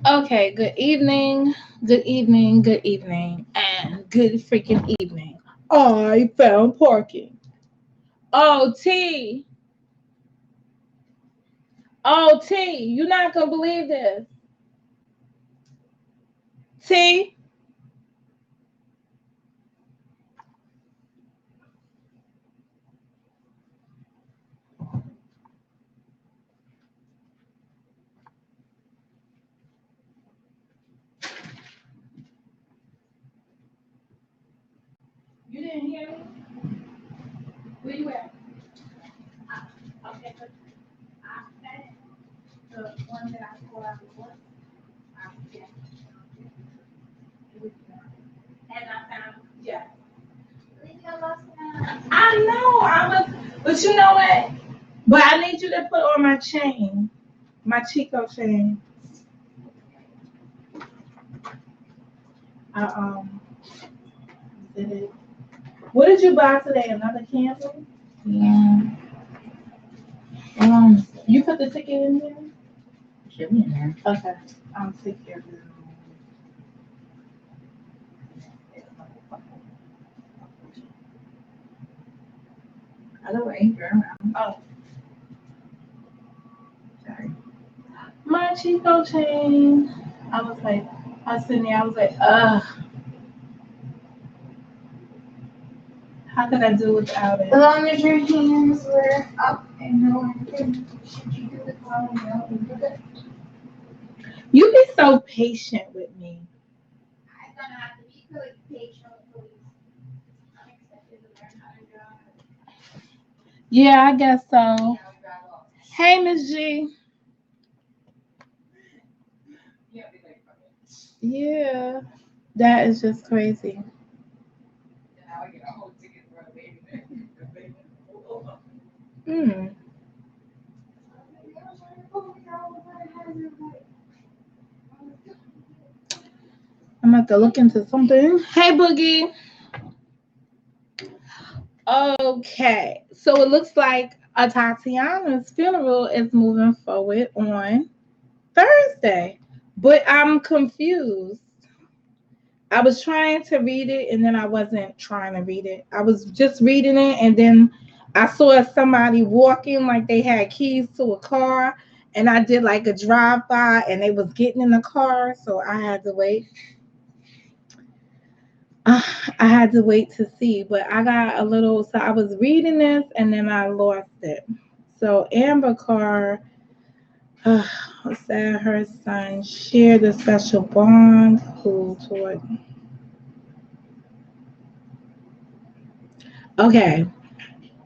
Okay, good evening, good evening, good evening, and good freaking evening. I found parking. Oh, T. Oh, T. You're not going to believe this. T. You didn't hear me? Where you at? Okay, I said the one that I called out before. I said, and I found, yeah. I know, but you know what? But I need you to put on my chain, my Chico chain. I did it. What did you buy today? Another candle? Yeah. You put the ticket in there? Should be in there. Okay. I'll take care of it. Other way, turn around. Oh, Sorry. my Chico chain. I was sitting there, I was like, ugh, how could I do without As it? long as your hands were up and no one could shoot you through the cloud, you're good. You be so patient with me. I'm gonna have to be really patient with these unexpected to learn how to drive. Yeah, I guess so. Now we drive off. Hey, Miss G. Yeah, we like from it. Yeah, that is just crazy. And now I get a whole ticket for a baby. Hmm. I'm about to look into something. Hey, Boogie. Okay, so it looks like a Tatiana's funeral is moving forward on Thursday, but I'm confused. I was trying to read it and then I wasn't trying to read it. I was just reading it and then I saw somebody walking like they had keys to a car and I did like a drive by and they was getting in the car, so I had to wait. I had to wait to see, but I got a little. So I was reading this and then I lost it. So Amber Carr uh, said her son shared a special bond who toward. Okay.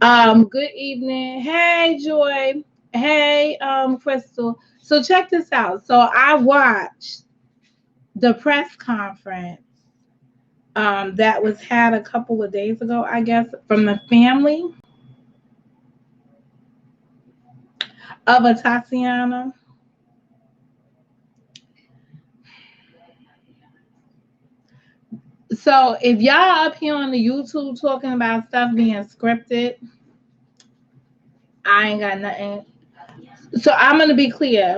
Good evening. Hey, Joy. Hey, Crystal. So check this out. So I watched the press conference that was had a couple of days ago, I guess, from the family of a Tatiana. So if y'all up here on the YouTube talking about stuff being scripted, I ain't got nothing. So I'm gonna be clear.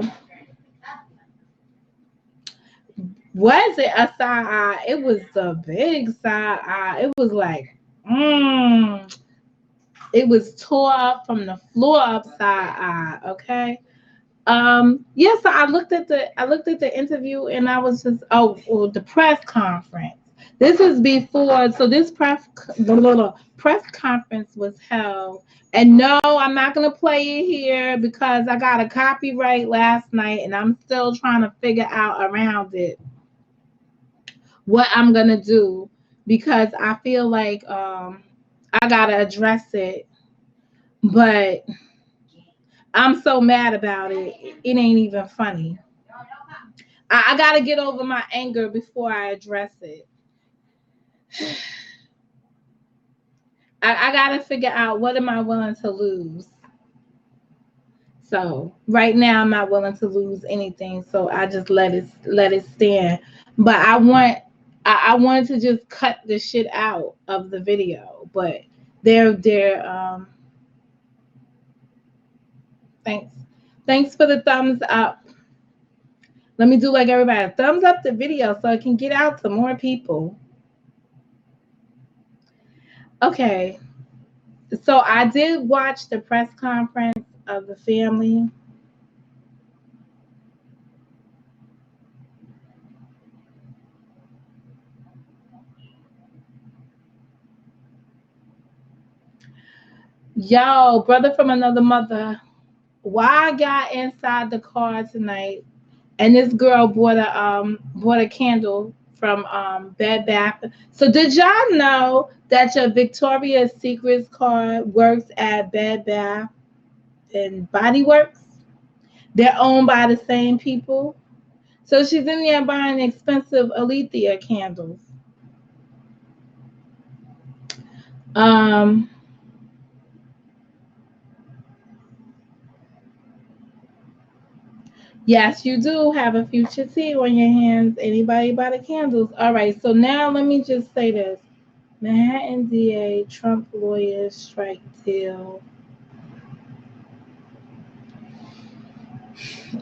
Was it a side eye? It was a big side eye. It was like, it was tore up from the floor upside eye. Okay. Yes, yeah, so I looked at the interview and I was just the press conference. This is before, so this press conference was held. And no, I'm not gonna play it here because I got a copyright last night and I'm still trying to figure out around it what I'm gonna do because I feel like I gotta address it, but I'm so mad about it. It ain't even funny. I gotta get over my anger before I address it. I gotta figure out what am I willing to lose. So right now I'm not willing to lose anything. So I just let it stand. But I wanted to just cut the shit out of the video. But they're thanks. Thanks for the thumbs up. Let me do like everybody. Thumbs up the video so it can get out to more people. Okay. So I did watch the press conference of the family. Yo, brother from another mother. Why I got inside the car tonight and this girl bought a candle from Bed Bath. So did y'all know that your Victoria's Secrets card works at Bed Bath and Body Works? They're owned by the same people. So she's in there buying expensive Alethea candles. Um, yes, you do have a future tea on your hands. Anybody buy the candles? All right. So now let me just say this: Manhattan DA, Trump lawyers strike deal.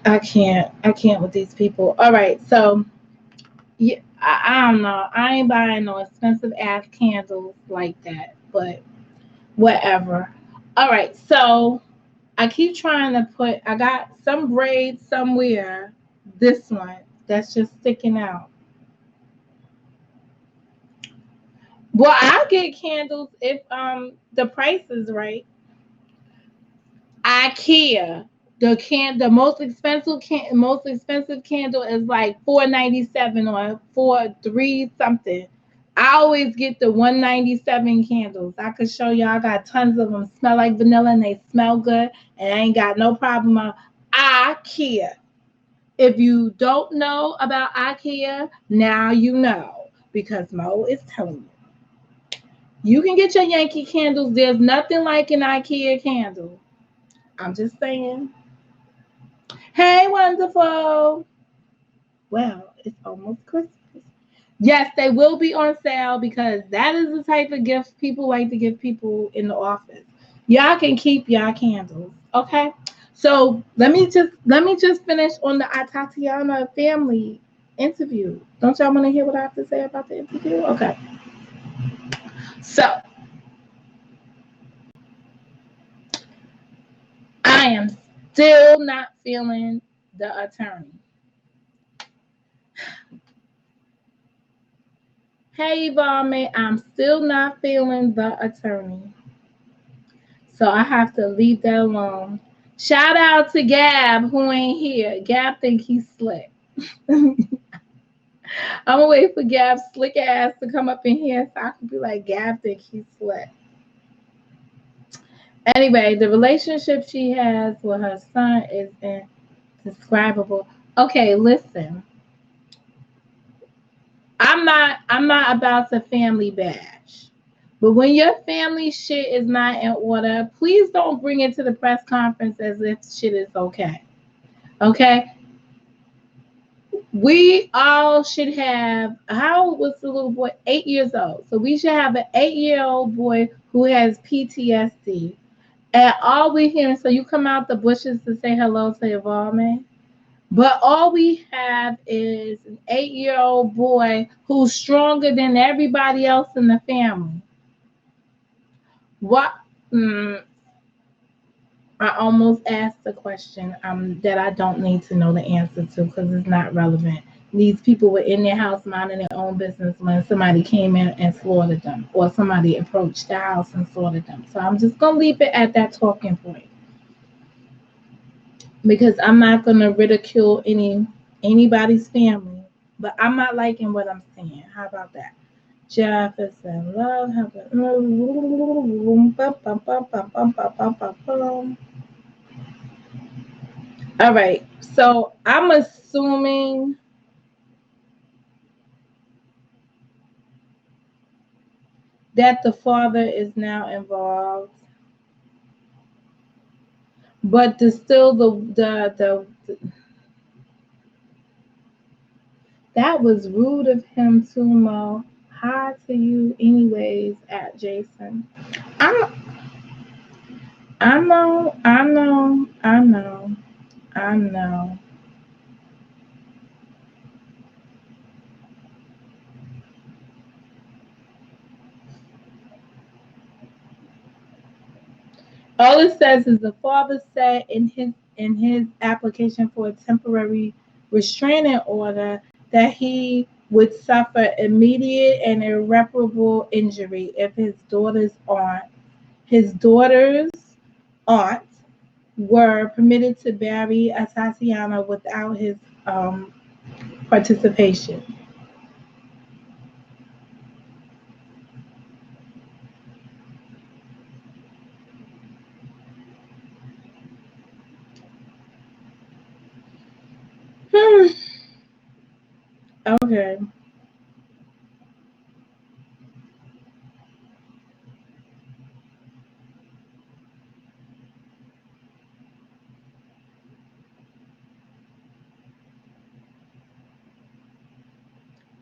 I can't with these people. All right. So yeah, I don't know. I ain't buying no expensive ass candles like that, but whatever. All right. So I keep trying to put, I got some braid somewhere. This one that's just sticking out. Well, I'll get candles if the price is right. IKEA. The most expensive candle is like $4.97 or 4 3 something. I always get the 197 candles. I could show you. I got tons of them. Smell like vanilla and they smell good, and I ain't got no problem on IKEA. If you don't know about IKEA, now you know because Mo is telling you. You can get your Yankee candles. There's nothing like an IKEA candle. I'm just saying. Hey, wonderful. Well, it's almost Christmas. Yes, they will be on sale because that is the type of gift people like to give people in the office. Y'all can keep y'all candles, okay? So let me just finish on the Atatiana family interview. Don't y'all want to hear what I have to say about the interview? Okay. So I am still not feeling the attorney. Hey, Yvonne, I'm still not feeling the attorney. So I have to leave that alone. Shout out to Gab who ain't here. Gab think he's slick. I'm gonna wait for Gab's slick ass to come up in here so I can be like, Gab think he's slick. Anyway, the relationship she has with her son is indescribable. Okay, listen. I'm not about to family bash. But when your family shit is not in order, please don't bring it to the press conference as if shit is okay. Okay? We all should have, how old was the little boy? 8 years old. So we should have an 8-year-old boy who has PTSD. And all we hearing, so you come out the bushes to say hello to Evolve, but all we have is an 8-year-old boy who's stronger than everybody else in the family. What? I almost asked a question that I don't need to know the answer to because it's not relevant. These people were in their house minding their own business when somebody came in and slaughtered them, or somebody approached the house and slaughtered them. So I'm just gonna leave it at that talking point because I'm not gonna ridicule anybody's family, but I'm not liking what I'm seeing. How about that? Jefferson Love. All right. So I'm assuming that the father is now involved, but the that was rude of him too, Mo. Hi to you, anyways. At Jason. I I know, I know, I know, I know. All it says is the father said in his application for a temporary restraining order that he would suffer immediate and irreparable injury if his daughter's aunt were permitted to bury Tatiana without his um, participation. Hmm. Okay.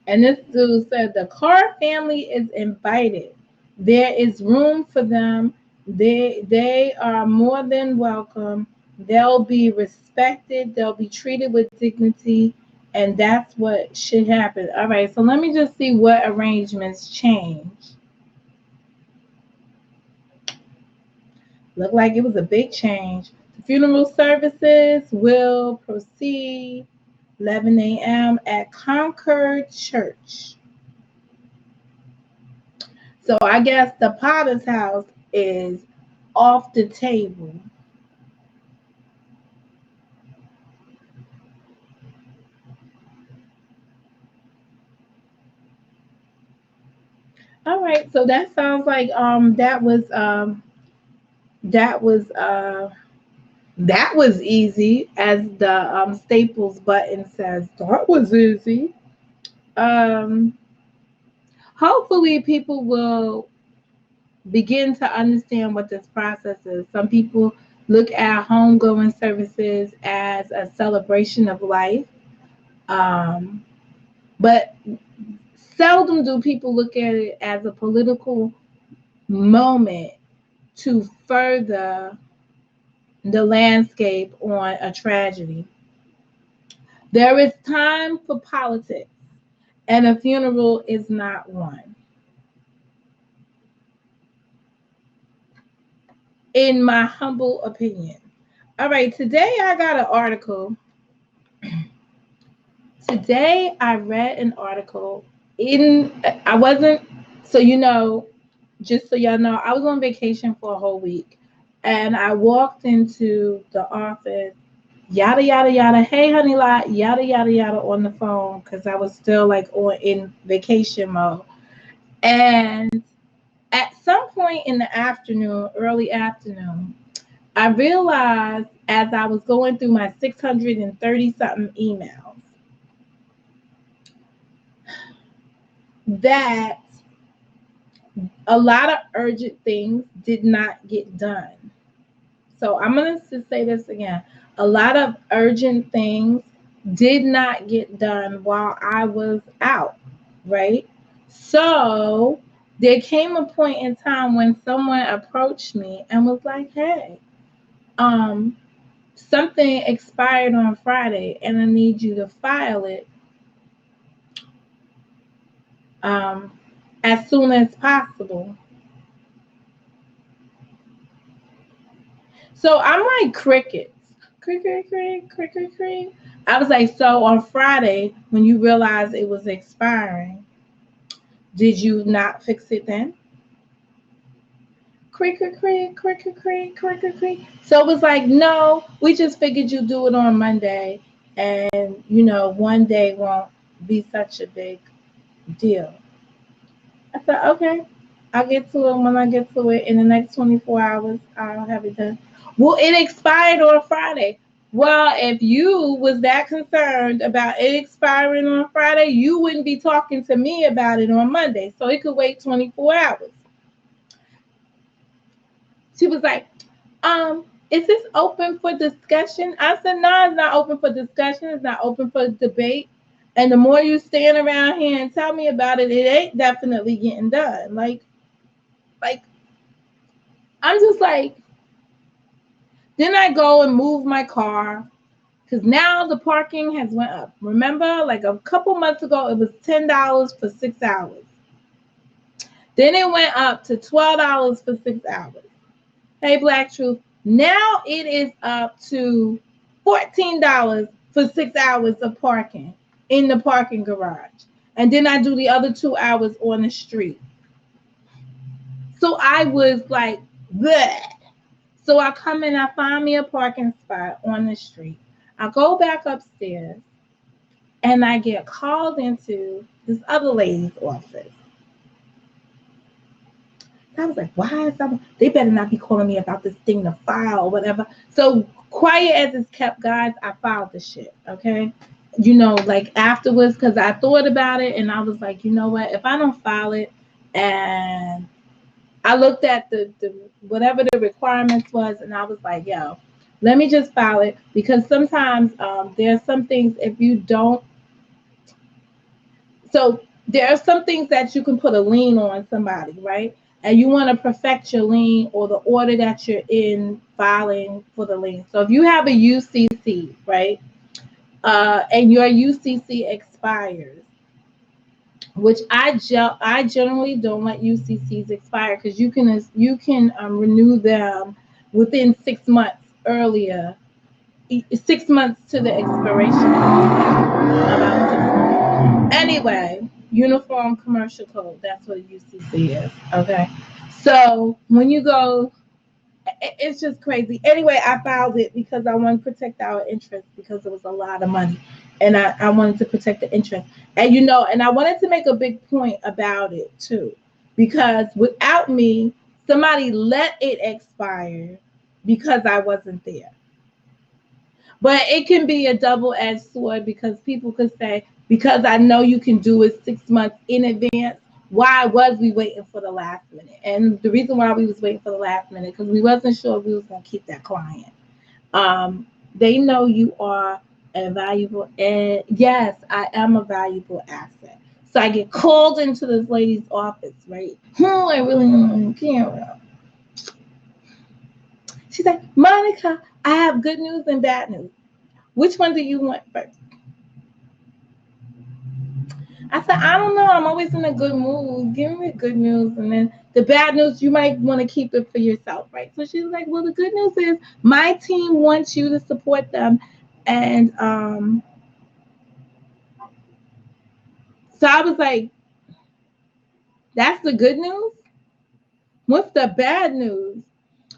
And this dude said the Carr family is invited. There is room for them. They are more than welcome. They'll be respected. They'll be treated with dignity, and that's what should happen. All right. So let me just see what arrangements change. Looked like it was a big change. The funeral services will proceed 11 a.m. at Concord Church. So I guess the Potter's house is off the table. All right, so that sounds like that was uh that was easy, as the Staples button says. That was easy. Um Hopefully people will begin to understand what this process is. Some people look at homegoing services as a celebration of life. Um but seldom do people look at it as a political moment to further the landscape on a tragedy. There is time for politics, and a funeral is not one, in my humble opinion. All right, today I got an article. Today I read an article in, I wasn't, so just so y'all know, I was on vacation for a whole week, and I walked into the office, yada yada yada. Hey, honey, lot, yada yada yada on the phone because I was still like on in vacation mode. And at some point in the afternoon, early afternoon, I realized as I was going through my 630 something emails that a lot of urgent things did not get done. So I'm going to say this again. A lot of urgent things did not get done while I was out, right? So there came a point in time when someone approached me and was like, "Hey, um, something expired on Friday, and I need you to file it um, as soon as possible." So I'm like crickets. Cricket, cricket, cricket, cricket. I was like, so on Friday, when you realized it was expiring, did you not fix it then? Cricket, cricket, cricket, cricket, cricket, cricket. So it was like, no, we just figured you'd do it on Monday, and one day won't be such a big deal. I thought, okay, I'll get to it when I get to it. In the next 24 hours, I'll have it done. Well, it expired on Friday. Well, if you was that concerned about it expiring on Friday, you wouldn't be talking to me about it on Monday. So it could wait 24 hours. She was like, is this open for discussion? I said, no, it's not open for discussion. It's not open for debate. And the more you stand around here and tell me about it, it ain't definitely getting done. Like I'm just like, then I go and move my car because now the parking has went up. Remember, like a couple months ago, it was $10 for 6 hours. Then it went up to $12 for 6 hours. Hey, Black Truth. Now it is up to $14 for 6 hours of parking in the parking garage. And then I do the other 2 hours on the street. So I was like, bleh. So I come in, I find me a parking spot on the street. I go back upstairs and I get called into this other lady's office. I was like, why is someone, they better not be calling me about this thing to file or whatever. So quiet as it's kept, guys, I filed the shit. Okay. Like afterwards, because I thought about it and I was like, you know what? If I don't file it, and I looked at the whatever the requirements was, and I was like, yo, let me just file it, because sometimes there are some things if you don't. So there are some things that you can put a lien on somebody, right? And you want to perfect your lien or the order that you're in filing for the lien. So if you have a UCC, right, and your UCC expires, which I generally don't let UCCs expire, because you can renew them within 6 months earlier, 6 months to the expiration. About 6 months. Anyway, Uniform Commercial Code. That's what a UCC is. Okay, so when you go, it's just crazy. Anyway, I filed it because I wanted to protect our interest, because it was a lot of money, and I wanted to protect the interest. And and I wanted to make a big point about it too, because without me, somebody let it expire because I wasn't there. But it can be a double-edged sword, because people could say, because I know you can do it 6 months in advance, why was we waiting for the last minute? And the reason why we was waiting for the last minute, because we wasn't sure if we was going to keep that client. They know you are a valuable, and yes, I am a valuable asset. So I get called into this lady's office, right? I really can't. She's like, Monica, I have good news and bad news. Which one do you want first? I said, I don't know. I'm always in a good mood. Give me good news. And then the bad news, you might want to keep it for yourself, right? So she was like, well, the good news is my team wants you to support them. And so I was like, that's the good news? What's the bad news?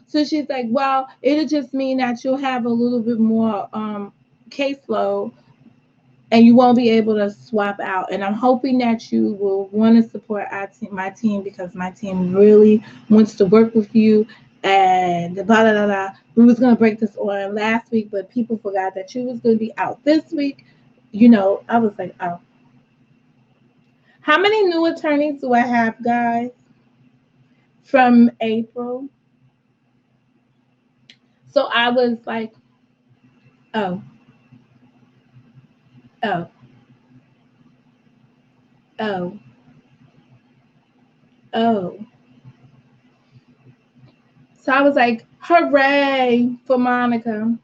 So she's like, well, it'll just mean that you'll have a little bit more caseload, and you won't be able to swap out. And I'm hoping that you will want to support my team, because my team really wants to work with you. And blah, blah, blah, blah. We was going to break this on last week, but people forgot that you was going to be out this week. I was like, oh. How many new attorneys do I have, guys, from April? So I was like, oh, oh, oh, oh. So I was like, hooray for Monica.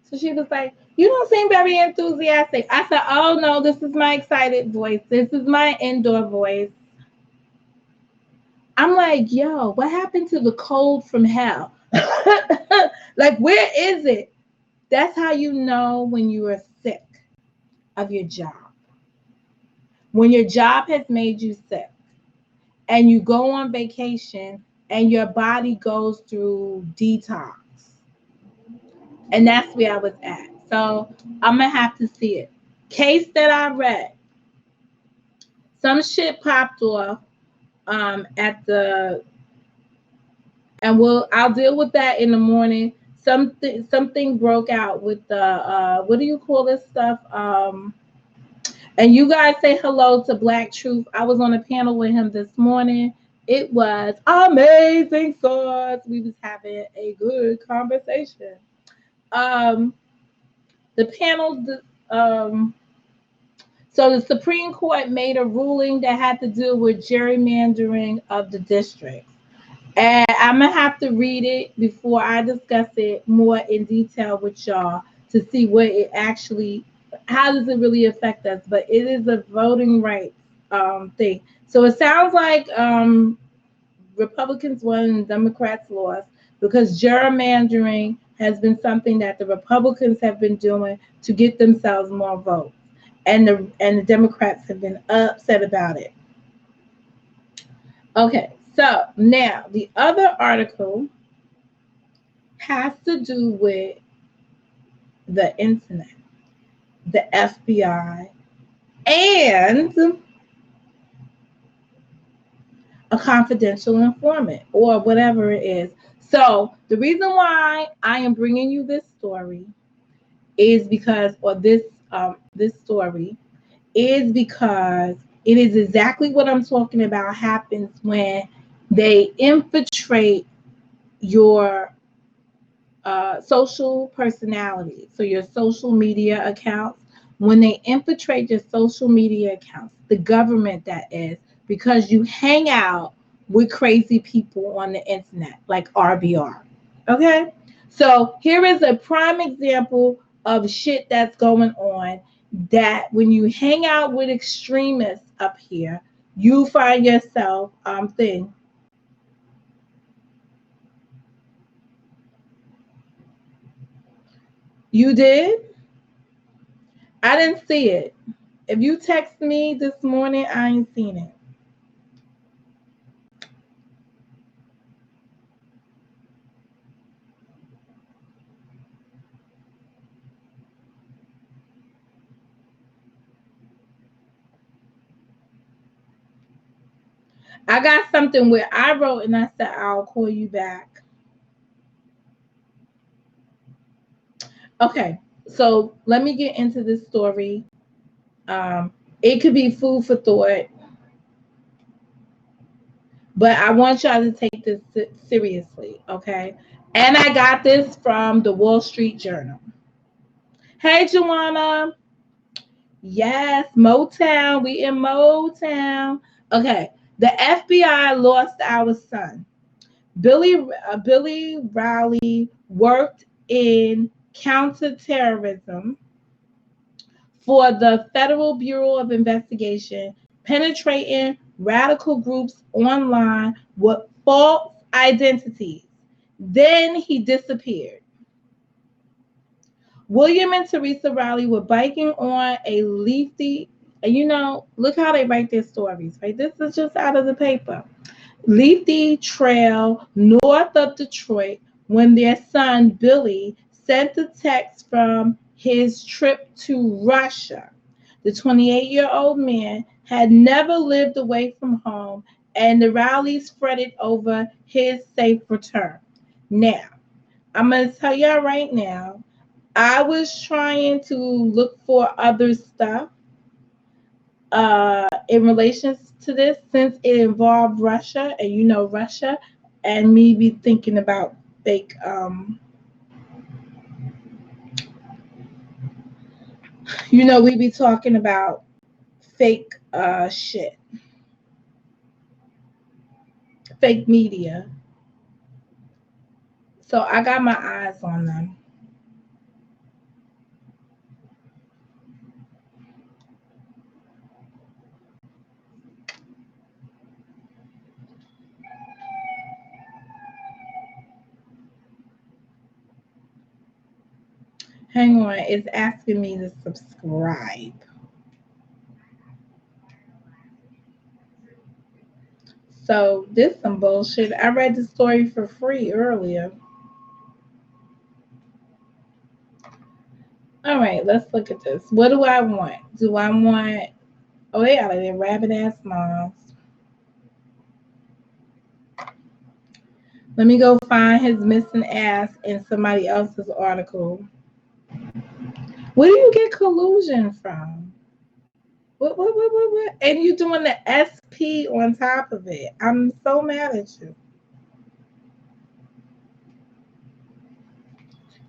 So she was like, you don't seem very enthusiastic. I said, oh no, this is my excited voice. This is my indoor voice. I'm like, yo, what happened to the cold from hell? Like, where is it? That's how you know when you are sick of your job. When your job has made you sick and you go on vacation and your body goes through detox. And that's where I was at. So I'm going to have to see it. Case that I read, some shit popped off at the, and I'll deal with that in the morning. Something broke out with the what do you call this stuff? And you guys say hello to Black Truth. I was on a panel with him this morning. It was amazing sauce. We was having a good conversation. The panel, so the Supreme Court made a ruling that had to do with gerrymandering of the districts. And I'm going to have to read it before I discuss it more in detail with y'all to see what it actually, how does it really affect us. But it is a voting rights thing. So it sounds like Republicans won and Democrats lost because gerrymandering has been something that the Republicans have been doing to get themselves more votes, and the Democrats have been upset about it. Okay, so now the other article has to do with the internet, the FBI, and a confidential informant or whatever it is. So the reason why I am bringing you this story is because, or this story is because it is exactly what I'm talking about happens when they infiltrate your social personality, so your social media accounts. When they infiltrate your social media accounts, the government that is, because you hang out with crazy people on the internet, like RBR. Okay? So here is a prime example of shit that's going on, that when you hang out with extremists up here, you find yourself thing. You did? I didn't see it. If you text me this morning, I ain't seen it. I got something where I wrote and I said I'll call you back. Okay, so let me get into this story. It could be food for thought, but I want y'all to take this seriously, okay? And I got this from the Wall Street Journal. Hey, Joanna. Yes, Motown. We in Motown. Okay, the FBI lost our son. Billy Riley worked in counterterrorism for the Federal Bureau of Investigation, penetrating radical groups online with false identities. Then he disappeared. William and Teresa Riley were biking on a leafy, and look how they write their stories, right? This is just out of the paper. Leafy trail north of Detroit when their son Billy sent a text from his trip to Russia. The 28-year-old man had never lived away from home, and the Rileys fretted over his safe return. Now, I'm going to tell y'all right now, I was trying to look for other stuff in relation to this, since it involved Russia, and Russia, and me be thinking about fake we be talking about fake shit, fake media. So I got my eyes on them. Hang on, it's asking me to subscribe. So this some bullshit. I read the story for free earlier. All right, let's look at this. What do I want? Do I want? Oh, they are their rabbit ass moms. Let me go find his missing ass in somebody else's article. Where do you get collusion from? What? And you doing the SP on top of it. I'm so mad at you.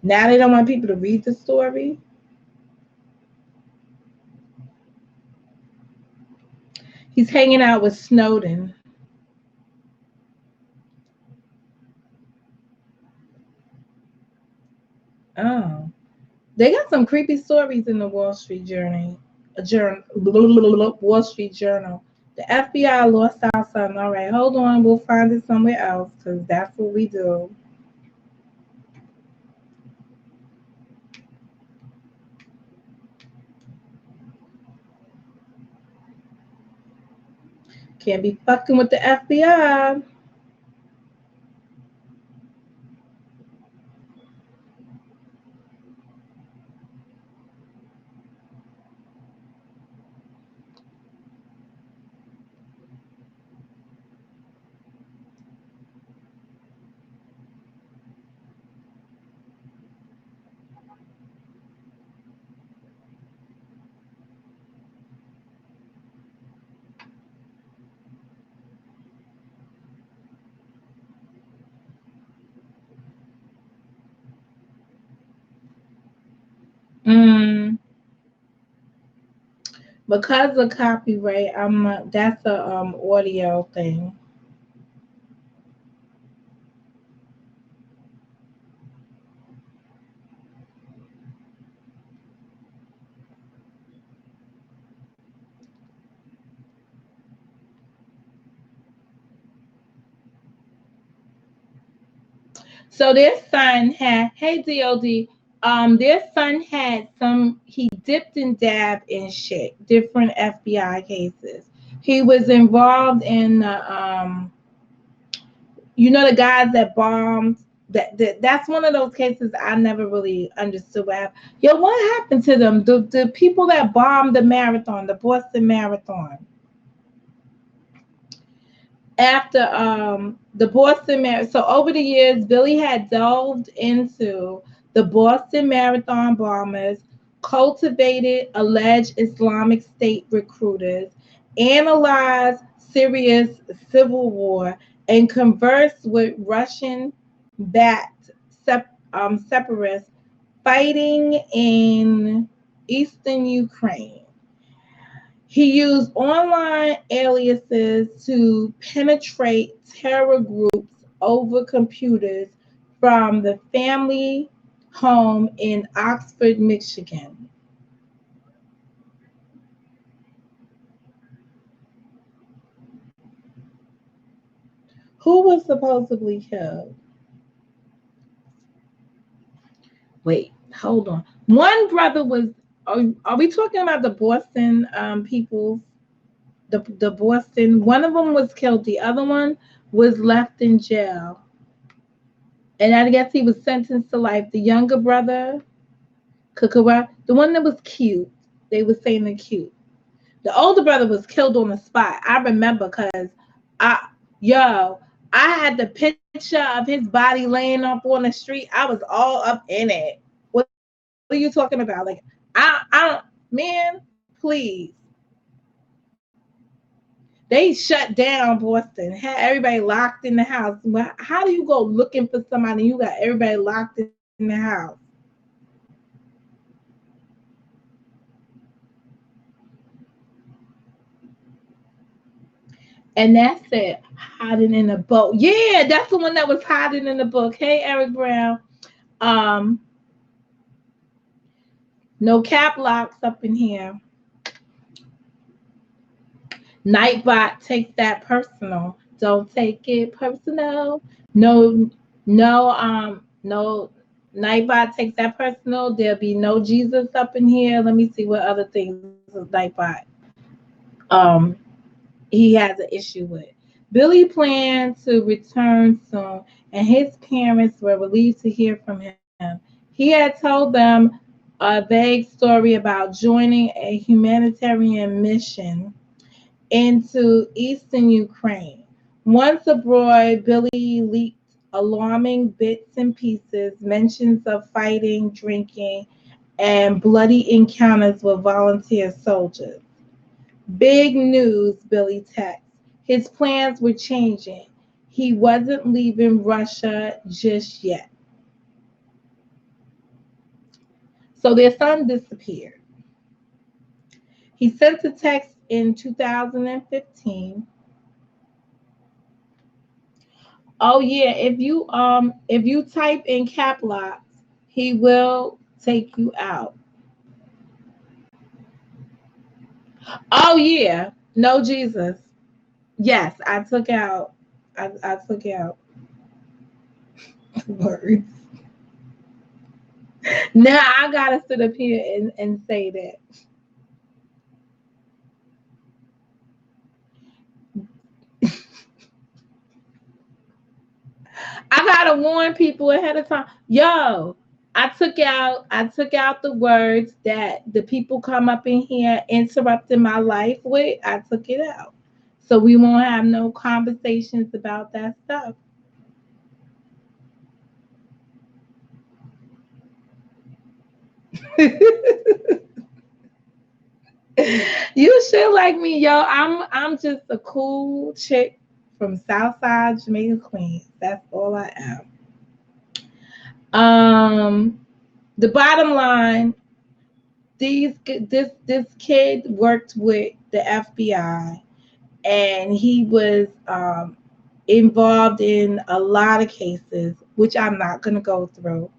Now they don't want people to read the story. He's hanging out with Snowden. Oh. They got some creepy stories in the Wall Street Journal. Wall Street Journal. The FBI lost our son. All right, hold on. We'll find it somewhere else because that's what we do. Can't be fucking with the FBI. Mm, because of copyright, that's a audio thing. So their son had, hey DOD, their son had he dipped and dabbed in shit, different FBI cases. He was involved in the guys that bombed. That's one of those cases I never really understood what happened. Yo, what happened to them? The people that bombed the marathon, the Boston Marathon. After the Boston Marathon, so over the years, Billy had delved into the Boston Marathon bombers, cultivated alleged Islamic State recruiters, analyzed Syria's civil war, and conversed with Russian-backed separatists fighting in eastern Ukraine. He used online aliases to penetrate terror groups over computers from the family home in Oxford, Michigan. Who was supposedly killed? Wait, hold on. One brother was. Are we talking about the Boston people? The Boston. One of them was killed. The other one was left in jail. And I guess he was sentenced to life. The younger brother, Kakura, the one that was cute, they were saying they're cute. The older brother was killed on the spot. I remember because I, yo, I had the picture of his body laying up on the street. I was all up in it. What are you talking about? Like, I don't, man, please. They shut down Boston, had everybody locked in the house. How do you go looking for somebody? You got everybody locked in the house. And that's it, hiding in a boat. Yeah, that's the one that was hiding in the book. Hey, Eric Brown. Um, no cap locks up in here. Nightbot takes that personal. Don't take it personal. No, no. Nightbot takes that personal. There'll be no Jesus up in here. Let me see what other things Nightbot um he has an issue with. Billy planned to return soon, and his parents were relieved to hear from him. He had told them a vague story about joining a humanitarian mission into eastern Ukraine. Once abroad, Billy leaked alarming bits and pieces, mentions of fighting, drinking, and bloody encounters with volunteer soldiers. Big news, Billy texted. His plans were changing. He wasn't leaving Russia just yet. So their son disappeared. He sent a text in 2015. Oh yeah, if you type in cap locks, he will take you out. Oh yeah, no Jesus. Yes, I took out words. Now I gotta sit up here and say that. I gotta warn people ahead of time. Yo, I took out the words that the people come up in here interrupting my life with. I took it out. So we won't have no conversations about that stuff. You should like me, yo. I'm just a cool chick from Southside Jamaica, Queens. That's all I am. The bottom line, this kid worked with the FBI, and he was involved in a lot of cases, which I'm not gonna go through.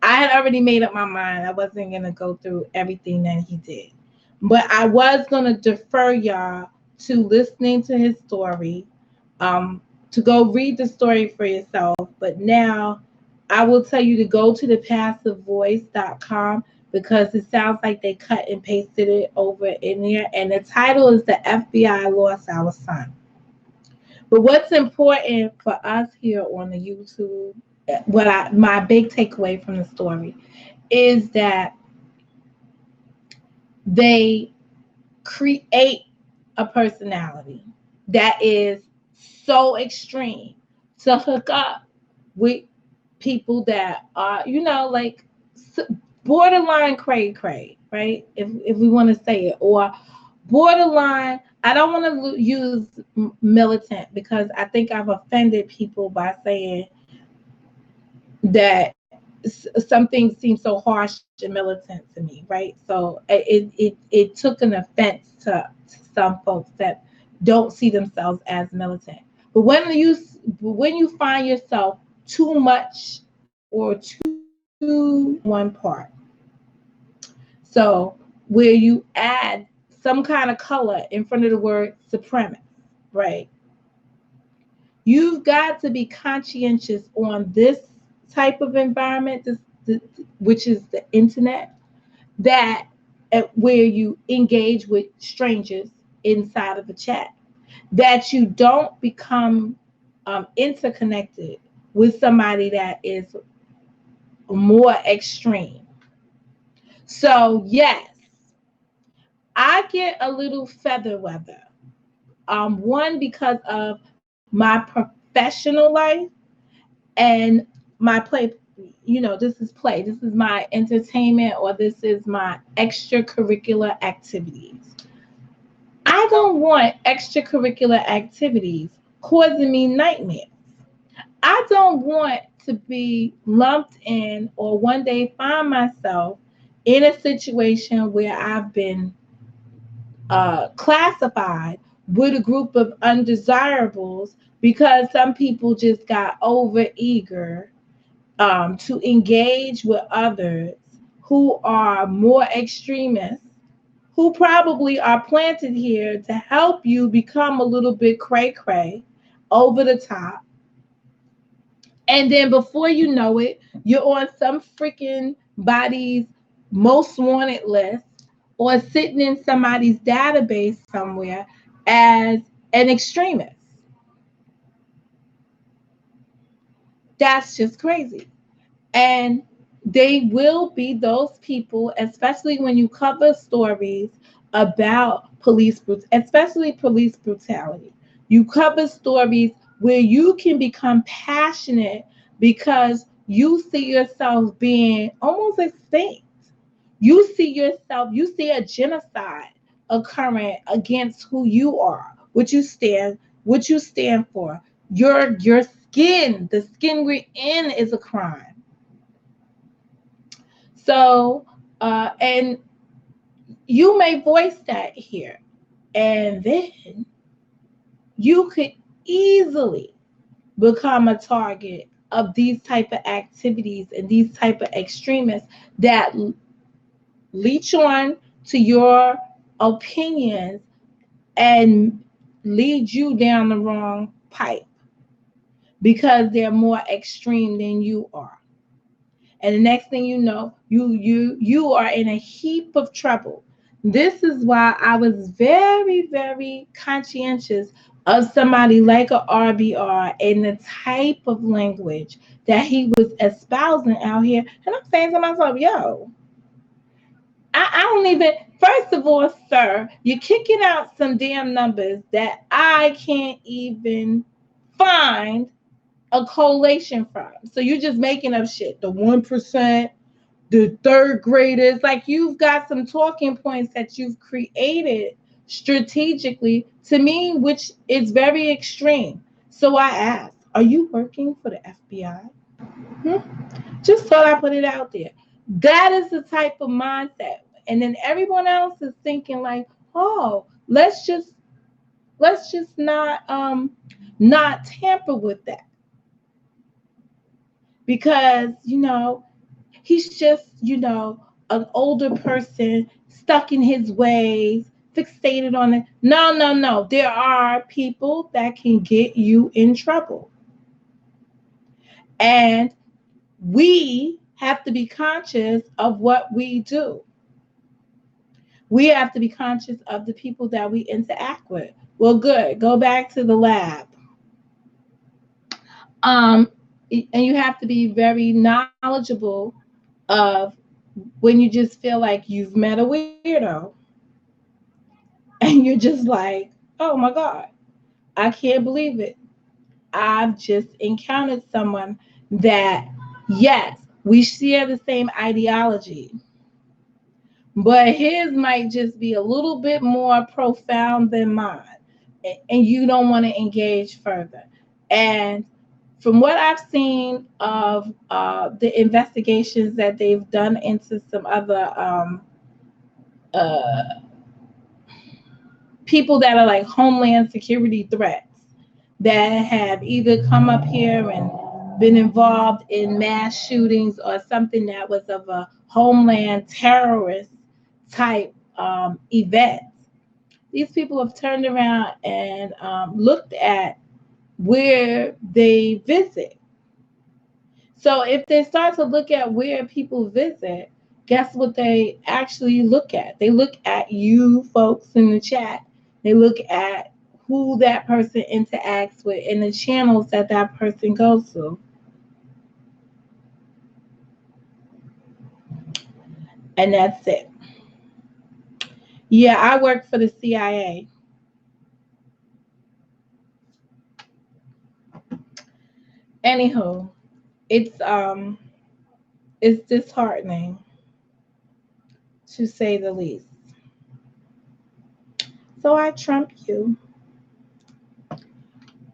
I had already made up my mind. I wasn't gonna go through everything that he did, but I was gonna defer y'all to listening to his story, um, to go read the story for yourself. But now I will tell you to go to thepassivevoice.com because it sounds like they cut and pasted it over in there, and the title is "The FBI Lost Our Son." But what's important for us here on the YouTube, my big takeaway from the story is that they create a personality that is so extreme to hook up with people that are, like borderline cray cray, right? If we want to say it, or borderline. I don't want to use militant because I think I've offended people by saying that some things seem so harsh and militant to me, right? So it took an offense to some folks that don't see themselves as militant. But when you find yourself too much or too one part, so where you add some kind of color in front of the word supremacist, right? You've got to be conscientious on this type of environment, which is the internet, that where you engage with strangers inside of a chat, that you don't become interconnected with somebody that is more extreme. So yes, I get a little feather weather. One, because of my professional life and my play. This is play. This is my entertainment, or this is my extracurricular activities. I don't want extracurricular activities causing me nightmares. I don't want to be lumped in or one day find myself in a situation where I've been classified with a group of undesirables because some people just got over eager to engage with others who are more extremists, who probably are planted here to help you become a little bit cray cray, over the top. And then before you know it, you're on some freaking body's most wanted list or sitting in somebody's database somewhere as an extremist. That's just crazy. And they will be those people, especially when you cover stories about especially police brutality. You cover stories where you can become passionate because you see yourself being almost extinct. You see a genocide occurring against who you are, what you stand for. Your skin, the skin we're in is a crime. So, and you may voice that here, and then you could easily become a target of these type of activities and these type of extremists that leech on to your opinions and lead you down the wrong pipe because they're more extreme than you are. And the next thing you know, you are in a heap of trouble. This is why I was very, very conscientious of somebody like a RBR and the type of language that he was espousing out here. And I'm saying to myself, yo, I don't even, first of all, sir, you're kicking out some damn numbers that I can't even find a collation from. So you're just making up shit. The 1%, the third graders, like you've got some talking points that you've created strategically to me, which is very extreme. So I asked, are you working for the FBI? Hmm? Just thought I put it out there. That is the type of mindset. And then everyone else is thinking like, oh, let's just not tamper with that. Because, he's just, an older person stuck in his ways, fixated on it. No, no, no. There are people that can get you in trouble. And we have to be conscious of what we do. We have to be conscious of the people that we interact with. Well, good. Go back to the lab. Um, and you have to be very knowledgeable of when you just feel like you've met a weirdo and you're just like, oh my God, I can't believe it. I've just encountered someone that, yes, we share the same ideology, but his might just be a little bit more profound than mine. And you don't want to engage further. And from what I've seen of the investigations that they've done into some other uh, people that are like homeland security threats that have either come up here and been involved in mass shootings or something that was of a homeland terrorist type event. These people have turned around and looked at where they visit. So if they start to look at where people visit, guess what they actually look at? They look at you folks in the chat. They look at who that person interacts with and the channels that that person goes to. And that's it. Yeah, I work for the CIA. Anywho, it's disheartening to say the least. So I trump you.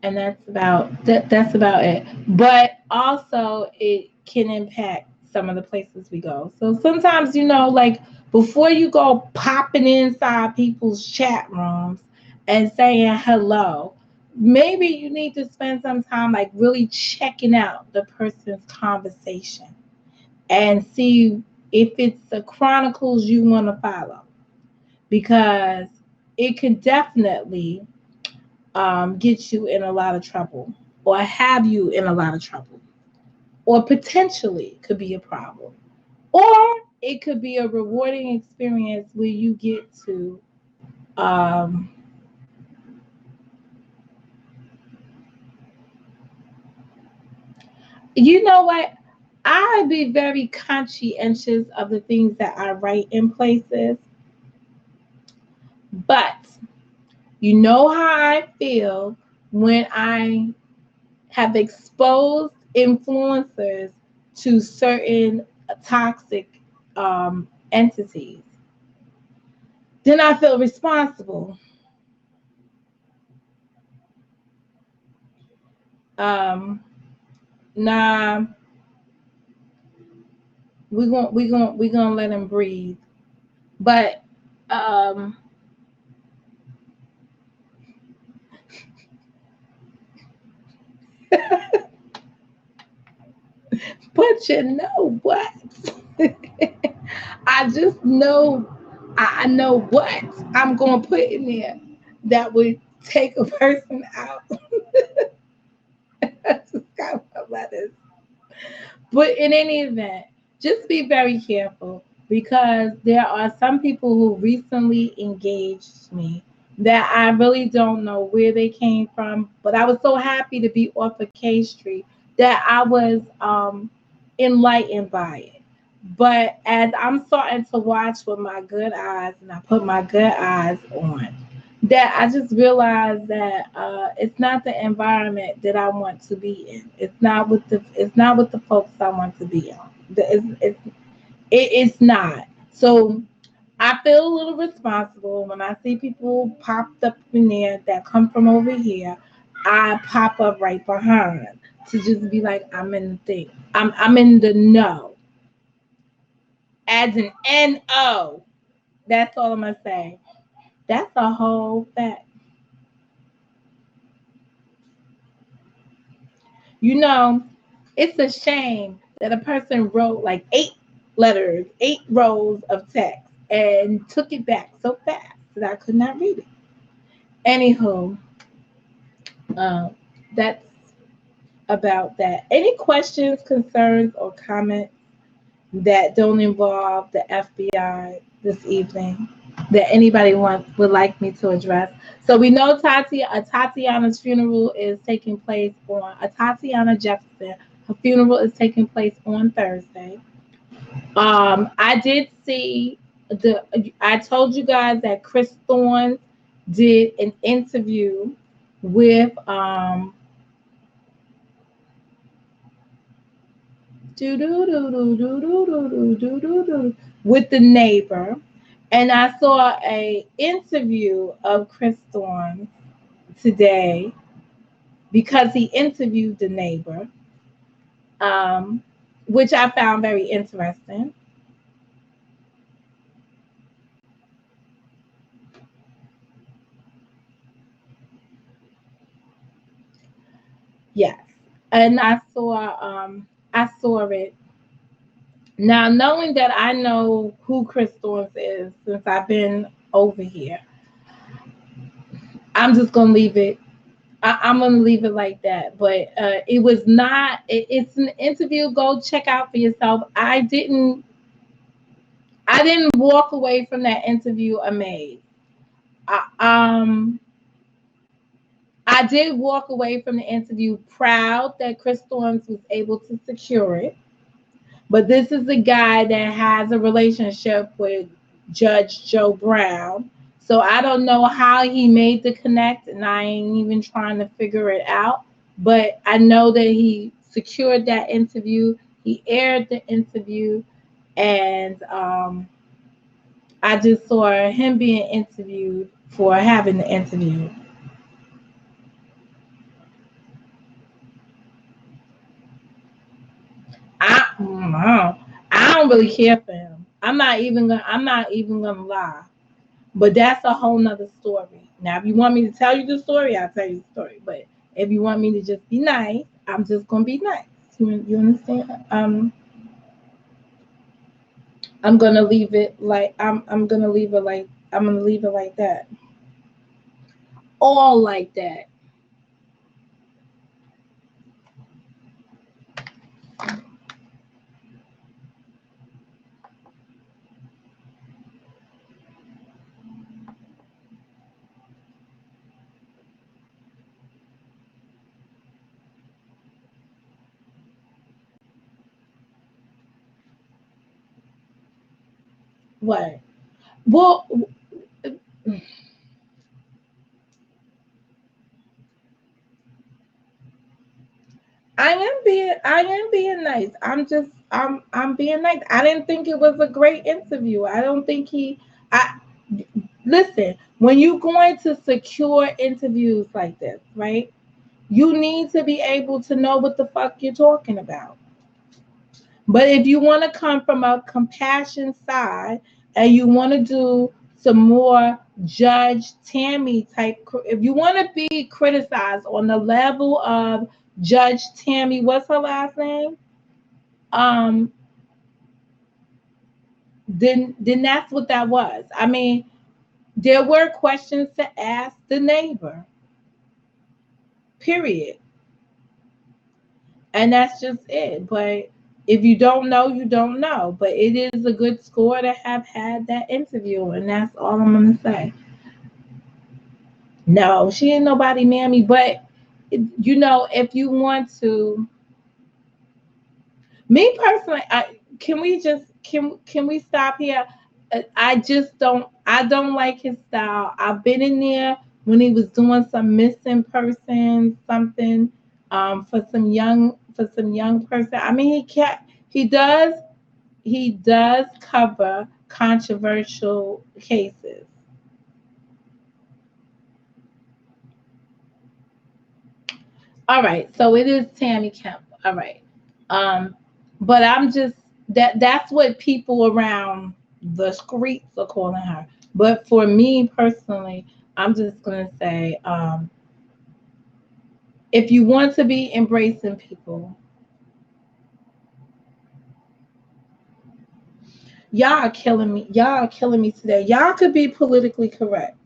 And that's about it. But also it can impact some of the places we go. So sometimes, like before you go popping inside people's chat rooms and saying hello, maybe you need to spend some time like really checking out the person's conversation and see if it's the chronicles you want to follow, because it can definitely get you in a lot of trouble or have you in a lot of trouble, or potentially could be a problem, or it could be a rewarding experience where you get to um, you know what, I'd be very conscientious of the things that I write in places, but you know how I feel when I have exposed influencers to certain toxic entities. Then I feel responsible. Um, nah, we gonna let him breathe. But um, but you know what? I just know I know what I'm gonna put in there that would take a person out. I just got my letters. But in any event, just be very careful because there are some people who recently engaged me that I really don't know where they came from. But I was so happy to be off of K Street that I was enlightened by it. But as I'm starting to watch with my good eyes, and I put my good eyes on, that I just realized that it's not the environment that I want to be in. It's not with the folks I want to be on. It's not. So I feel a little responsible when I see people popped up in there that come from over here. I pop up right behind to just be like, I'm in the thing. I'm in the know. As an N-O. That's all I'm gonna say. That's a whole fact. You know, it's a shame that a person wrote like 8 letters, 8 rows of text, and took it back so fast that I could not read it. Anywho, uh, that's about that. Any questions, concerns, or comments that don't involve the FBI this evening that anybody would like me to address? So we know Tatiana's funeral is taking place on Tatiana Jefferson. Her funeral is taking place on Thursday. I did see the. I told you guys that Chris Thorne did an interview with with the neighbor, and I saw a interview of Chris Thorne today because he interviewed the neighbor, um, which I found very interesting. Yes, and I saw it. Now, knowing that I know who Chris Thorne is since I've been over here, I'm just gonna leave it. I'm gonna leave it like that. But it was not. It's an interview. Go check out for yourself. I didn't walk away from that interview amazed. I, um, I did walk away from the interview proud that Chris Thorne was able to secure it. But this is a guy that has a relationship with Judge Joe Brown. So I don't know how he made the connect, and I ain't even trying to figure it out. But I know that he secured that interview. He aired the interview, and I just saw him being interviewed for having the interview. I don't really care for him. I'm not even gonna lie. But that's a whole nother story. Now, if you want me to tell you the story, I'll tell you the story. But if you want me to just be nice, I'm just gonna be nice. You understand? I'm gonna leave it like I'm gonna leave it like that. All like that. What? Well, I am being nice. I'm being nice. I didn't think it was a great interview. I don't think I listen, when you're going to secure interviews like this, right? You need to be able to know what the fuck you're talking about. But if you want to come from a compassion side and you want to do some more Judge Tammy type, if you want to be criticized on the level of Judge Tammy, what's her last name? Um, then that's what that was. I mean, there were questions to ask the neighbor. period. And that's just it. But if you don't know, you don't know. But it is a good score to have had that interview, and that's all I'm gonna say. No, she ain't nobody mammy, but if you want to, me personally, can we stop here? I don't like his style. I've been in there when he was doing some missing person something, for some young person. I mean, he does cover controversial cases. All right, so it is Tammy Kemp. All right. Um, but I'm just that's what people around the streets are calling her. But for me personally, I'm just gonna say, if you want to be embracing people, y'all are killing me. Y'all are killing me today. Y'all could be politically correct.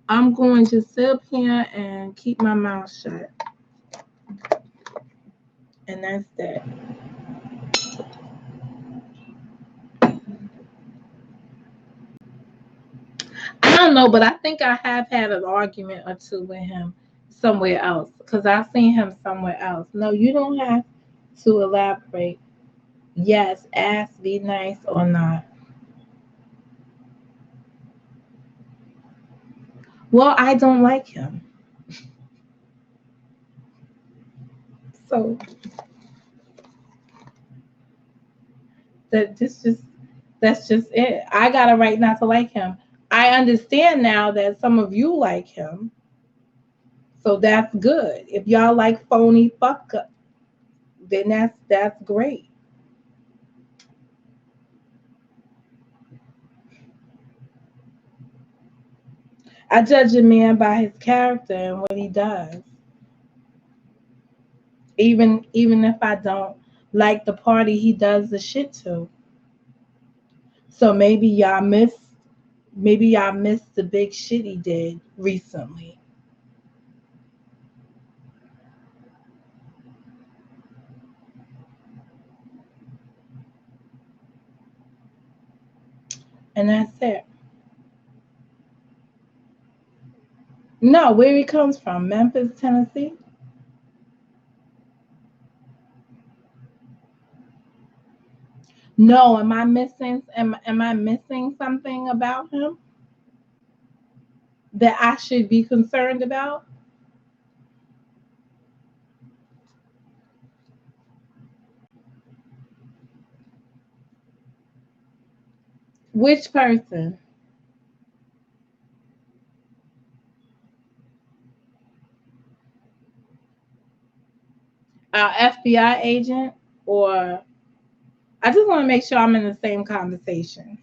I'm going to sit up here and keep my mouth shut, and that's that. I don't know, but I think I have had an argument or two with him somewhere else because I've seen him somewhere else. No, you don't have to elaborate. Yes, ask, be nice or not. Well, I don't like him. So that this just that's just it. I got a right not to like him. I understand now that some of you like him, so that's good. If y'all like phony fuck up, then that's great. I judge a man by his character and what he does. Even if I don't like the party he does the shit to. So maybe y'all missed the big shit he did recently. And that's it. No, where he comes from, Memphis, Tennessee. No, am I missing something about him that I should be concerned about? Which person? Our FBI agent, or I just want to make sure I'm in the same conversation.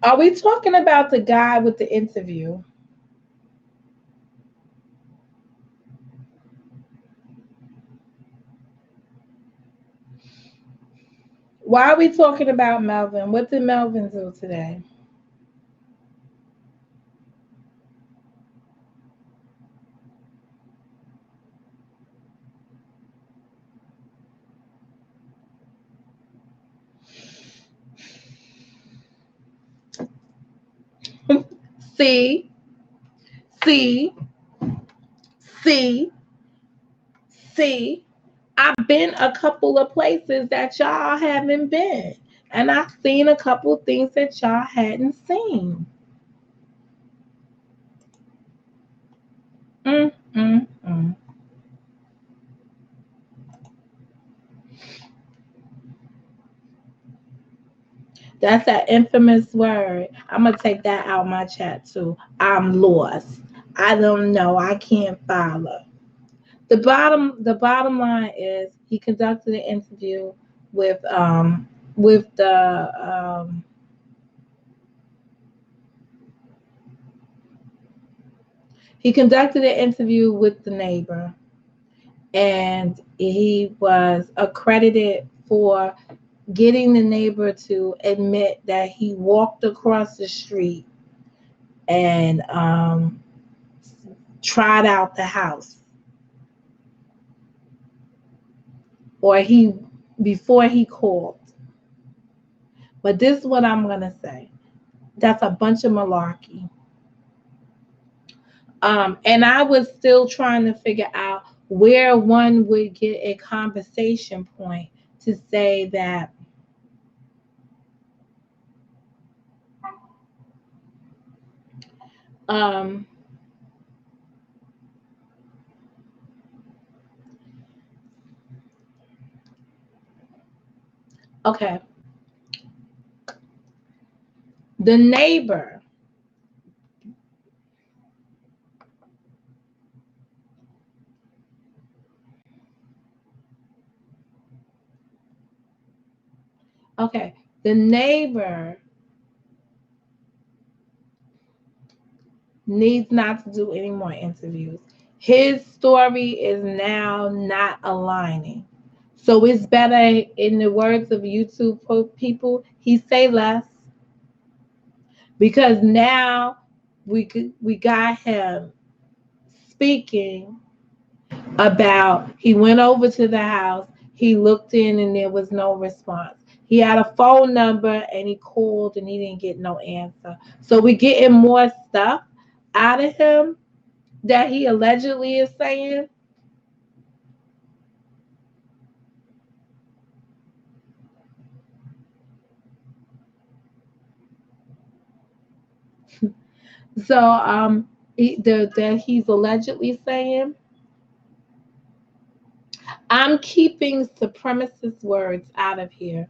Are we talking about the guy with the interview? Why are we talking about Melvin? What did Melvin do today? See, see, see, see. I've been a couple of places that y'all haven't been, and I've seen a couple of things that y'all hadn't seen. Mm, mm, mm. That's that infamous word. I'm gonna take that out my chat too. I'm lost. I don't know. I can't follow. The bottom line is he conducted an interview with the He conducted an interview with the neighbor, and he was accredited for getting the neighbor to admit that he walked across the street and tried out the house, or he before he called. But this is what I'm gonna say. That's a bunch of malarkey. And I was still trying to figure out where one would get a conversation point to say that um, okay, the neighbor, okay, the neighbor needs not to do any more interviews. His story is now not aligning. So it's better, in the words of YouTube people, he say less, because now we got him speaking about he went over to the house, he looked in and there was no response. He had a phone number and he called and he didn't get no answer. So we're getting more stuff out of him that he allegedly is saying. So that he's allegedly saying, I'm keeping supremacist words out of here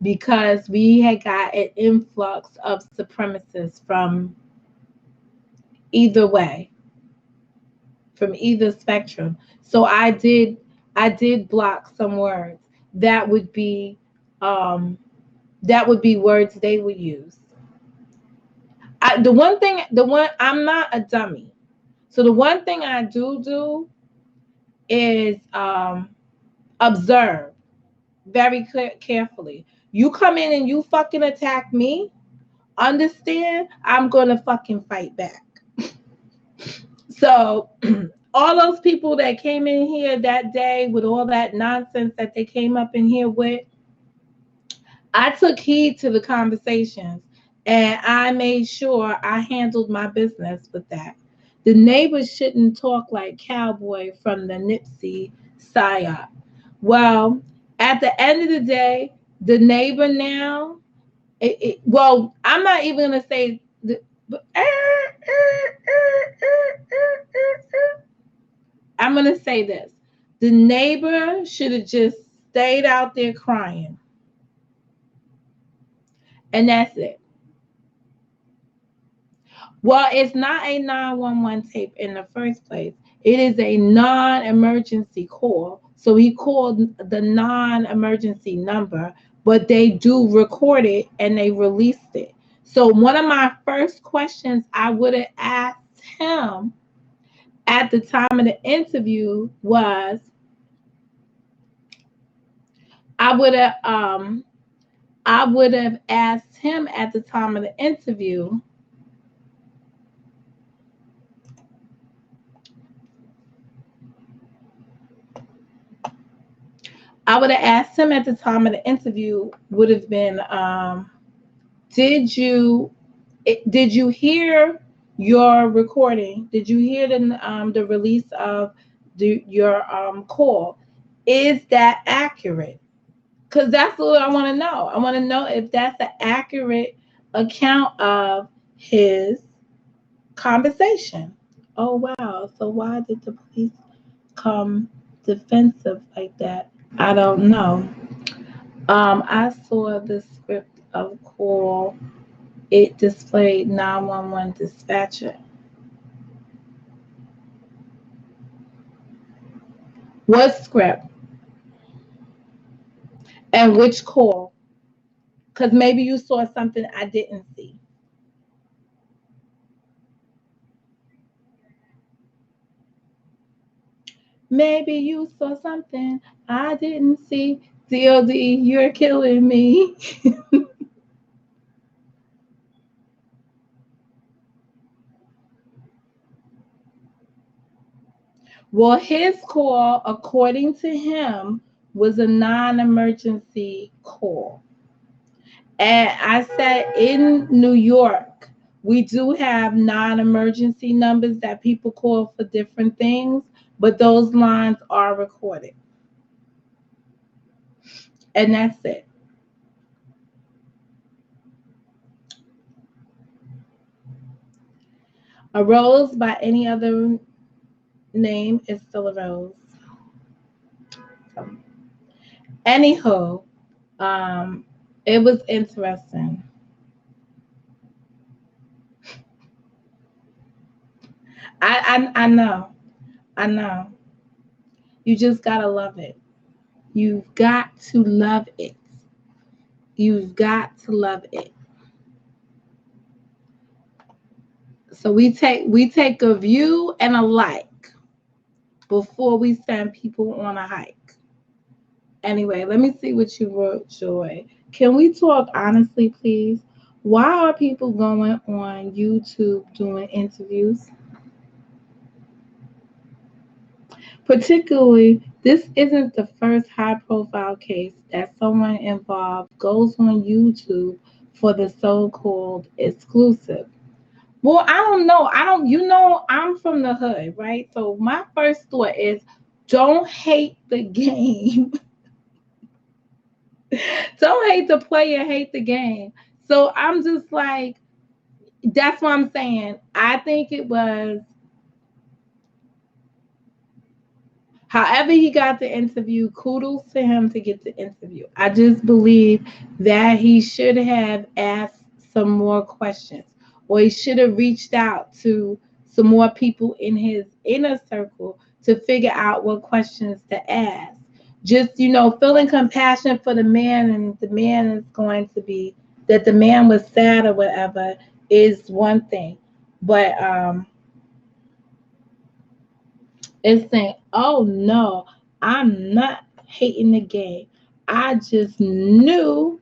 because we had got an influx of supremacists from either way, from either spectrum. So I did block some words that would be um that would be words they would use. The one I'm not a dummy. So the one thing I do is observe very carefully. You come in and you fucking attack me, understand I'm gonna fucking fight back. So all those people that came in here that day with all that nonsense that they came up in here with, I took heed to the conversations and I made sure I handled my business with that. The neighbors shouldn't talk like Cowboy from the Nipsey psyop. Well, at the end of the day, the neighbor now, well, I'm not even going to say, the, I'm going to say this. The neighbor should have just stayed out there crying. And that's it. Well, it's not a 911 tape in the first place. It is a non-emergency call. So he called the non-emergency number, but they do record it and they released it. So one of my first questions I would have asked him at the time of the interview was, I would have asked him at the time of the interview, would have been, did you hear your recording? Did you hear the release of your call? Is that accurate? Because that's what I want to know. I want to know if that's an accurate account of his conversation. Oh wow! So why did the police come defensive like that? I don't know. I saw the script of call. It displayed 911 dispatcher. What script and which call? Because maybe you saw something I didn't see. Maybe you saw something I didn't see. DOD, you're killing me. Well, his call, according to him, was a non emergency call. And I said in New York, we do have non emergency numbers that people call for different things, but those lines are recorded. And that's it. A rose by any other name is still a rose. So, anywho, um, it was interesting. I know. I know. You just gotta love it. You've got to love it. You've got to love it. So we take a view and a like before we send people on a hike. Anyway, let me see what you wrote, Joy. Can we talk honestly, please? Why are people going on YouTube doing interviews? Particularly, this isn't the first high profile case that someone involved goes on YouTube for the so called exclusive. Well, I don't know. I'm from the hood, right? So my first thought is don't hate the game. Don't hate the player, hate the game. So I'm just like, that's what I'm saying. I think it was however he got the interview, kudos to him to get the interview. I just believe that he should have asked some more questions, or he should have reached out to some more people in his inner circle to figure out what questions to ask. Just, feeling compassion for the man, and the man is going to be that the man was sad or whatever is one thing. But it's saying, oh no, I'm not hating the game. I just knew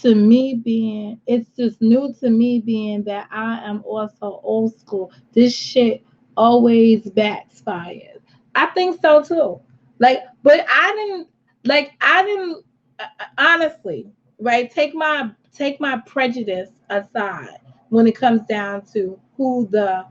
it's just new to me being that I am also old school. This shit always backfires. I think so too. But I didn't honestly, right? Take my prejudice aside when it comes down to who the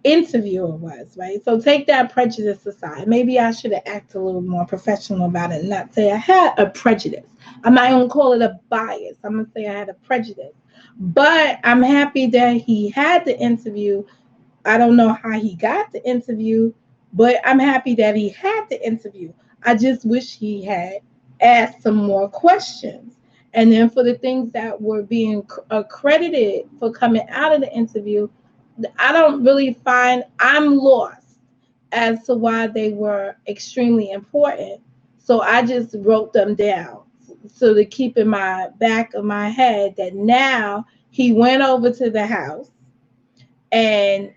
interviewer was, right? So take that prejudice aside. Maybe I should have acted a little more professional about it and not say I had a prejudice. I'm not gonna call it a bias. I'm gonna say I had a prejudice. But I'm happy that he had the interview. I don't know how he got the interview, but I'm happy that he had the interview. I just wish he had asked some more questions. And then for the things that were being accredited for coming out of the interview, I don't really find, I'm lost as to why they were extremely important. So I just wrote them down so to keep in my back of my head that now he went over to the house and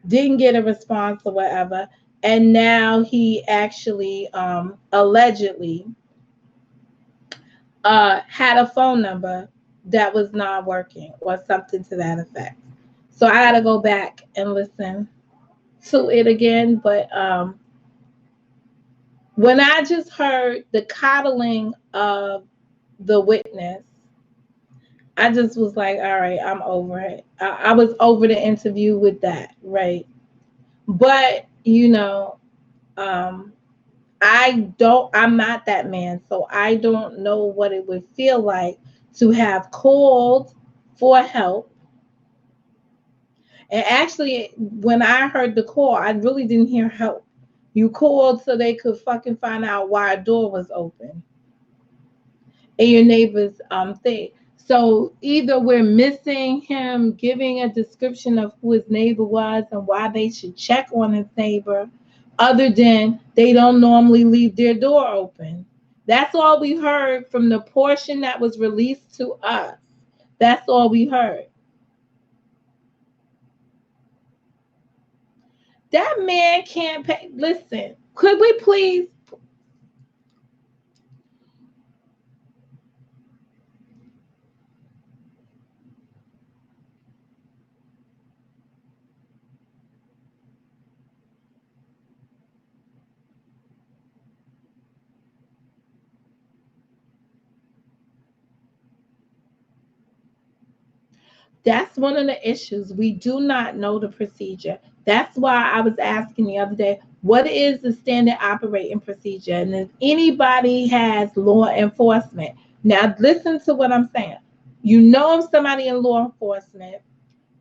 didn't get a response or whatever. And now he actually allegedly had a phone number that was not working or something to that effect. So I had to go back and listen to it again. But when I just heard the coddling of the witness, I just was like, all right, I'm over it. I was over the interview with that, right? But, um, I'm not that man, so I don't know what it would feel like to have called for help. And actually, when I heard the call, I really didn't hear help. You called so they could fucking find out why a door was open in your neighbor's thing. So either we're missing him giving a description of who his neighbor was and why they should check on his neighbor, other than they don't normally leave their door open. That's all we heard from the portion that was released to us. That's all we heard. That man can't pay. Listen, could we please? That's one of the issues. We do not know the procedure. That's why I was asking the other day, what is the standard operating procedure? And if anybody has law enforcement, now listen to what I'm saying. You know, if somebody in law enforcement,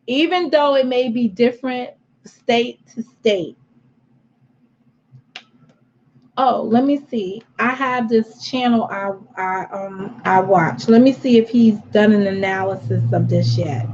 even though it may be different state to state. Oh, let me see. I have this channel I watch. Let me see if he's done an analysis of this yet.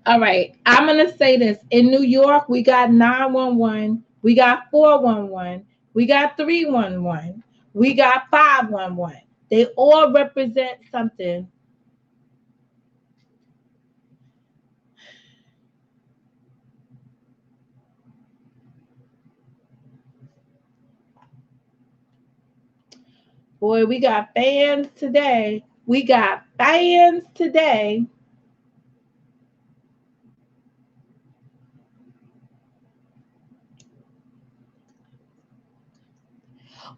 All right. I'm going to say this. In New York, we got 911, we got 411, we got 311, we got 511. They all represent something. Boy, we got fans today. We got fans today.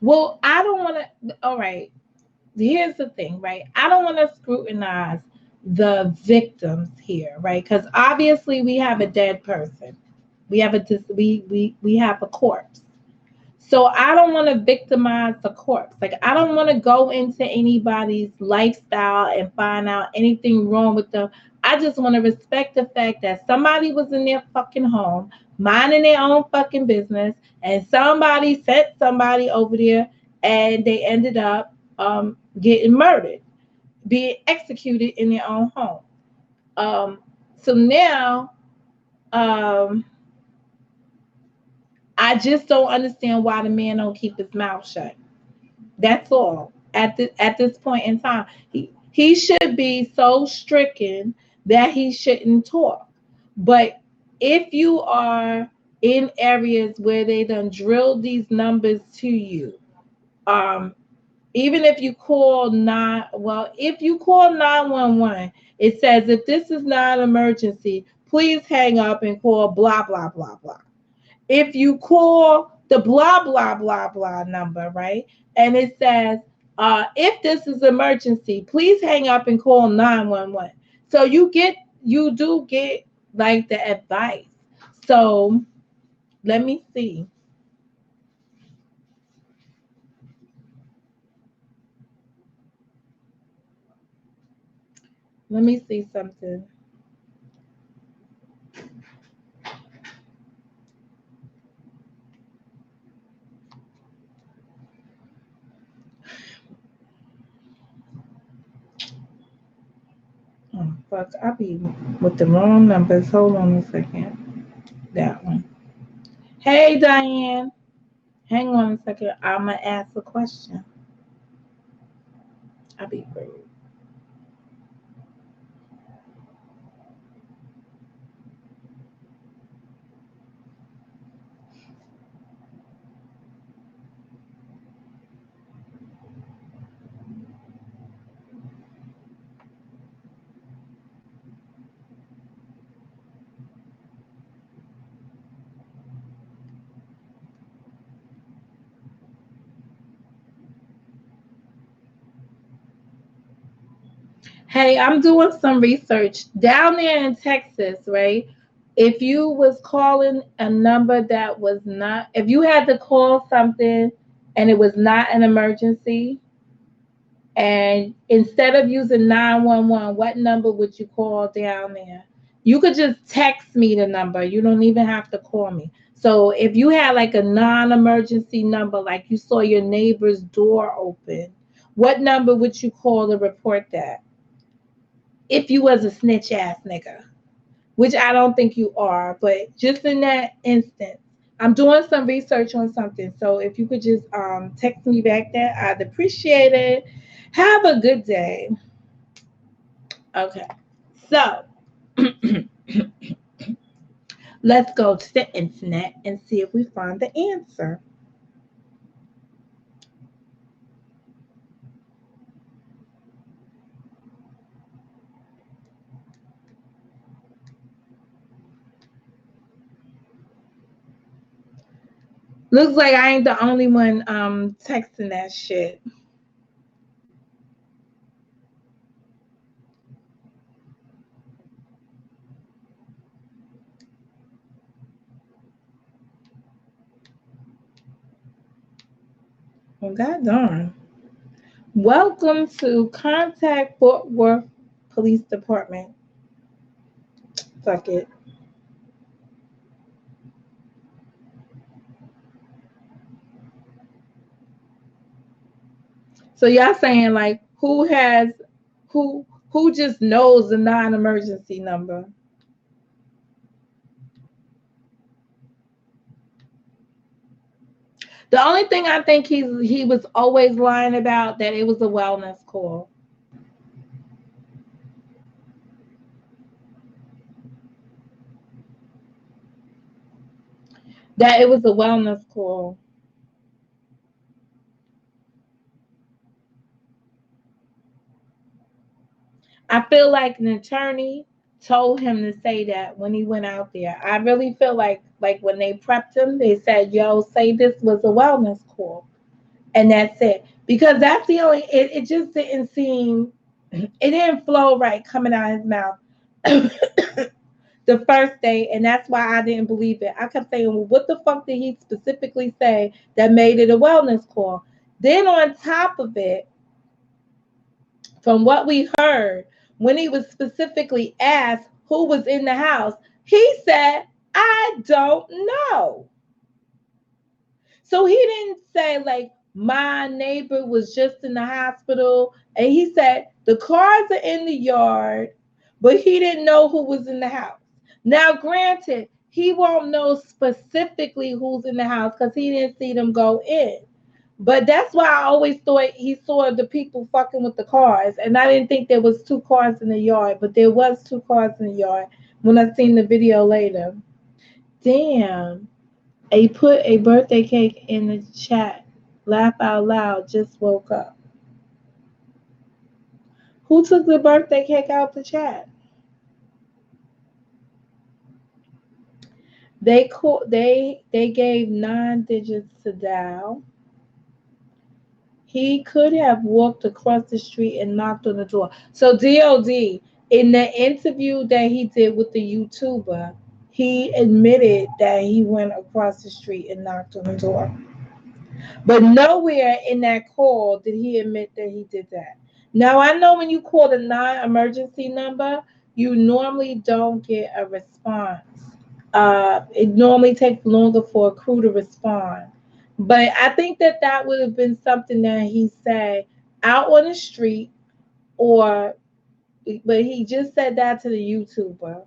Well, I don't want to. All right. Here's the thing, right? I don't want to scrutinize the victims here, right? Because obviously we have a dead person. We have we have a corpse. So I don't want to victimize the corpse. Like I don't want to go into anybody's lifestyle and find out anything wrong with them. I just want to respect the fact that somebody was in their fucking home, minding their own fucking business, and somebody sent somebody over there and they ended up getting murdered, being executed in their own home. Um, so now um, I just don't understand why the man don't keep his mouth shut. That's all. At this point in time, he should be so stricken that he shouldn't talk. But if you are in areas where they done drilled these numbers to you, um, even if you call if you call 911, it says if this is not an emergency, please hang up and call blah blah blah blah. If you call the blah blah blah blah number, right, and it says if this is emergency, please hang up and call 911. So you get you do get like the advice. So let me see. Let me see something. Oh, fuck. I be with the wrong numbers. Hold on a second. That one. Hey, Diane. Hang on a second. I'm going to ask a question. I'll be rude. Hey, I'm doing some research down there in Texas, right? If you was calling a number that was not, if you had to call something and it was not an emergency, and instead of using 911, what number would you call down there? You could just text me the number. You don't even have to call me. So if you had like a non-emergency number, like you saw your neighbor's door open, what number would you call to report that? If you was a snitch ass nigga, which I don't think you are, but just in that instance, I'm doing some research on something. So if you could just text me back that, I'd appreciate it. Have a good day. Okay. So let's go to the internet and see if we find the answer. Looks like I ain't the only one texting that shit. Well, god darn. Welcome to Contact Fort Worth Police Department. Fuck it. So y'all saying like who just knows the non-emergency number? The only thing I think he was always lying about that it was a wellness call. That it was a wellness call. I feel like an attorney told him to say that when he went out there. I really feel like when they prepped him, they said, "Yo, say this was a wellness call," and that's it. Because that's the only. It just didn't seem. It didn't flow right coming out of his mouth. The first day, and that's why I didn't believe it. I kept saying, well, what the fuck did he specifically say that made it a wellness call? Then on top of it, from what we heard, when he was specifically asked who was in the house, he said, I don't know. So he didn't say, like, my neighbor was just in the hospital. And he said, the cars are in the yard, but he didn't know who was in the house. Now, granted, he won't know specifically who's in the house because he didn't see them go in. But that's why I always thought he saw the people fucking with the cars. And I didn't think there was two cars in the yard, but there was two cars in the yard when I seen the video later. Damn. I put a birthday cake in the chat. Laugh out loud, just woke up. Who took the birthday cake out the chat? They gave 9 digits to dial. He could have walked across the street and knocked on the door. So DOD, In the interview that he did with the YouTuber, he admitted that he went across the street and knocked on the door. But nowhere in that call did he admit that he did that. Now, I know when you call the non-emergency number, you normally don't get a response. It normally takes longer for a crew to respond. But I think that that would have been something that he said out on the street, or but he just said that to the YouTuber.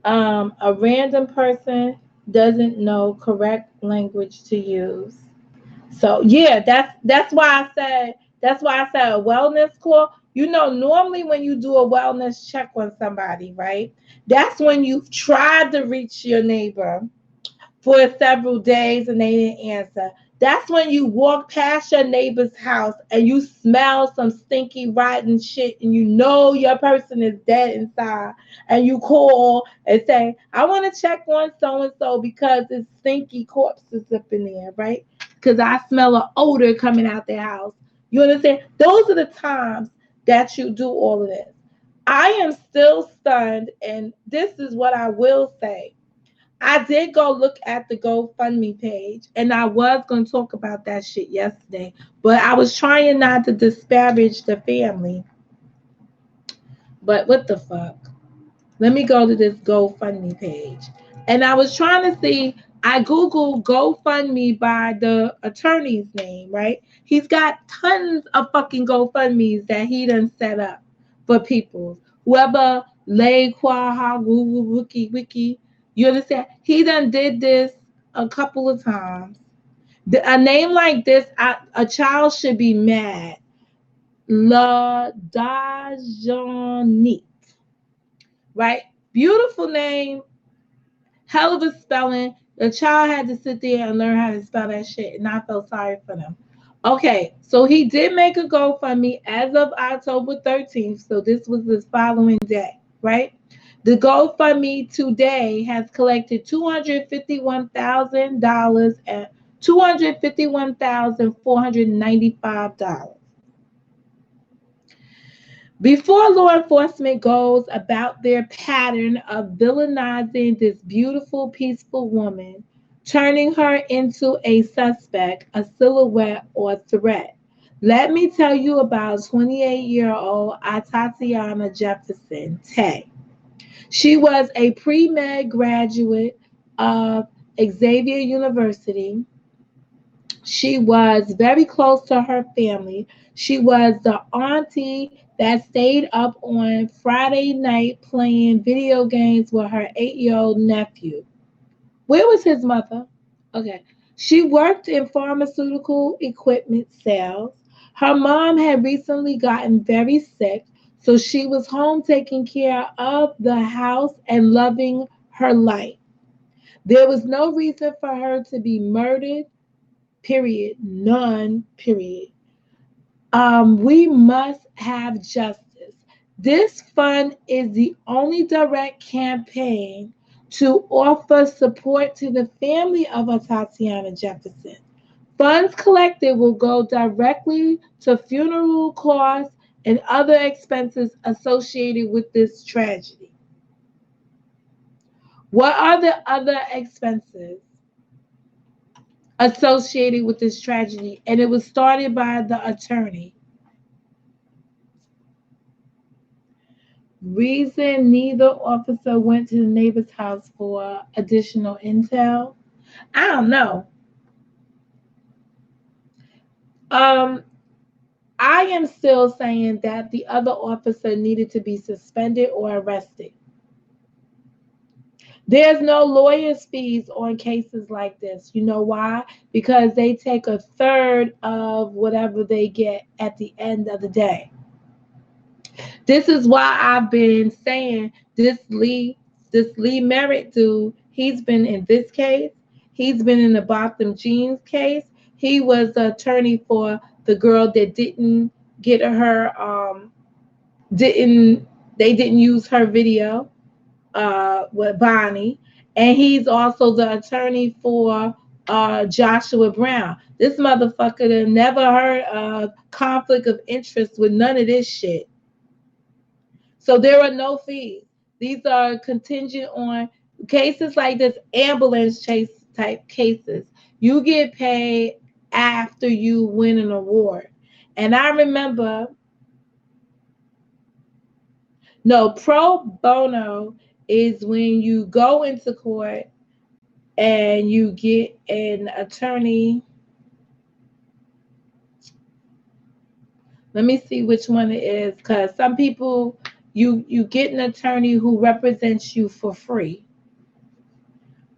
A random person doesn't know correct language to use. So yeah, that's why I said a wellness call. You know, normally when you do a wellness check on somebody, right? That's when you've tried to reach your neighbor for several days and they didn't answer. That's when you walk past your neighbor's house and you smell some stinky, rotten shit and you know your person is dead inside. And you call and say, I want to check on so and so because it's stinky corpses up in there, right? Because I smell an odor coming out their house. You understand? Those are the times that you do all of this. I am still stunned, and this is what I will say. I did go look at the GoFundMe page, and I was going to talk about that shit yesterday, but I was trying not to disparage the family. But what the fuck? Let me go to this GoFundMe page. And I was trying to see, I Googled GoFundMe by the attorney's name, right? He's got tons of fucking GoFundMes that he done set up for people. Whoever lay Quaha Google Wiki. You understand? He done did this a couple of times. A name like this, a child should be mad. La Dajonite, right? Beautiful name, hell of a spelling. The child had to sit there and learn how to spell that shit, and I felt sorry for them. Okay, so he did make a GoFundMe as of October 13th, so this was his following day, right? The GoFundMe today has collected $251,000 and $251,495. Before law enforcement goes about their pattern of villainizing this beautiful, peaceful woman, turning her into a suspect, a silhouette, or threat, let me tell you about 28-year-old Tatiana Jefferson Tay. She was a pre med graduate of Xavier University. She was very close to her family. She was the auntie that stayed up on Friday night playing video games with her 8-year-old nephew. Where was his mother? Okay. She worked in pharmaceutical equipment sales. Her mom had recently gotten very sick, so she was home taking care of the house and loving her life. There was no reason for her to be murdered, period. None, period. We must have justice. This fund is the only direct campaign to offer support to the family of Tatiana Jefferson. Funds collected will go directly to funeral costs and other expenses associated with this tragedy. What are the other expenses associated with this tragedy? And it was started by the attorney. Reason neither officer went to the neighbor's house for additional intel. I don't know. Um, I am still saying that the other officer needed to be suspended or arrested. There's no lawyer's fees on cases like this. You know why? Because they take a third of whatever they get at the end of the day. This is why I've been saying this Lee Merritt dude, he's been in this case. He's been in the Botham Jeans case. He was the attorney for the girl that didn't get her didn't they didn't use her video with Bonnie, and he's also the attorney for Joshua Brown. This motherfucker never heard of conflict of interest with none of this shit. So there are no fees. These are contingent on cases like this, ambulance chase type cases. You get paid after you win an award. And I remember, no, pro bono is when you go into court and you get an attorney. Let me see which one it is, because some people, you get an attorney who represents you for free,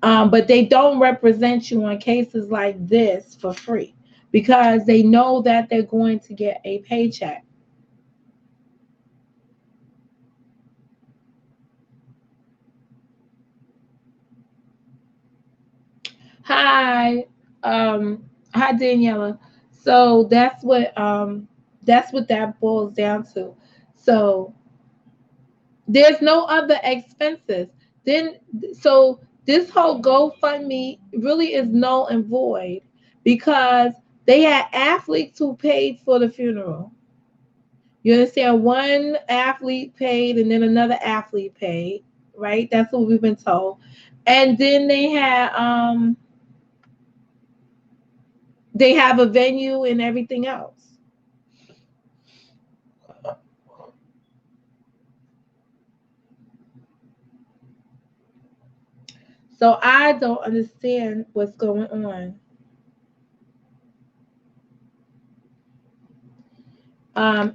but they don't represent you on cases like this for free because they know that they're going to get a paycheck. Hi, hi Daniela. So that's what that boils down to. So there's no other expenses. Then so this whole GoFundMe really is null and void because they had athletes who paid for the funeral. You understand? One athlete paid and then another athlete paid, right? That's what we've been told. And then they have a venue and everything else. So I don't understand what's going on.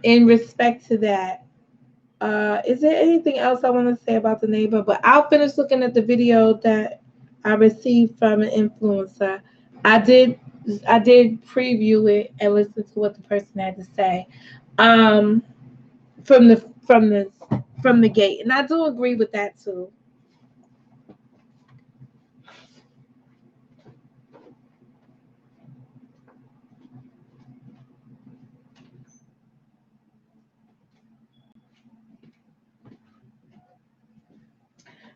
In respect to that, is there anything else I want to say about the neighbor? But I'll finish looking at the video that I received from an influencer. I did I did preview it and listen to what the person had to say. Um, from the gate. And I do agree with that too.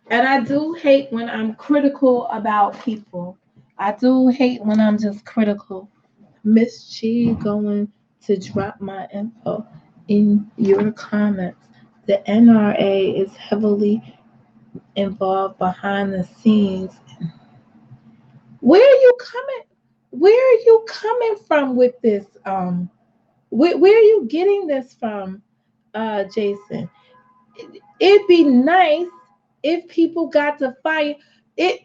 And I do hate when I'm critical about people. I do hate when I'm just critical. Miss Chi going to drop my info in your comments. The NRA is heavily involved behind the scenes. Where are you coming? Where are you coming from with this? Where are you getting this from, Jason? It'd be nice if people got to fight it.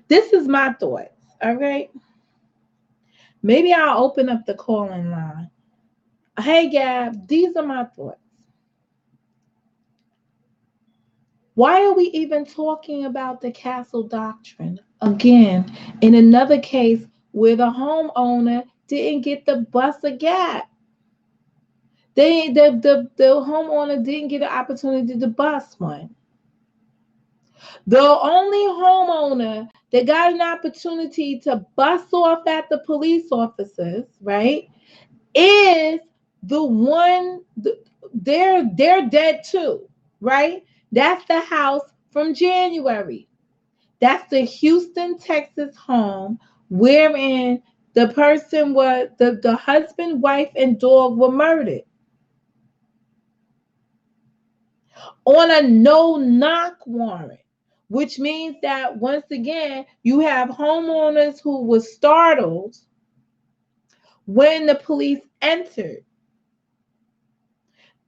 This is my thoughts. All right. Maybe I'll open up the calling line. Hey, Gab, these are my thoughts. Why are we even talking about the castle doctrine again in another case where the homeowner didn't get the bust a gap? The homeowner didn't get an opportunity to bust one. The only homeowner that got an opportunity to bust off at the police officers, right, is the one. They're dead too, right? That's the house from January. That's the Houston, Texas home wherein the person was the husband, wife, and dog were murdered on a no knock warrant, which means that once again, you have homeowners who were startled when the police entered.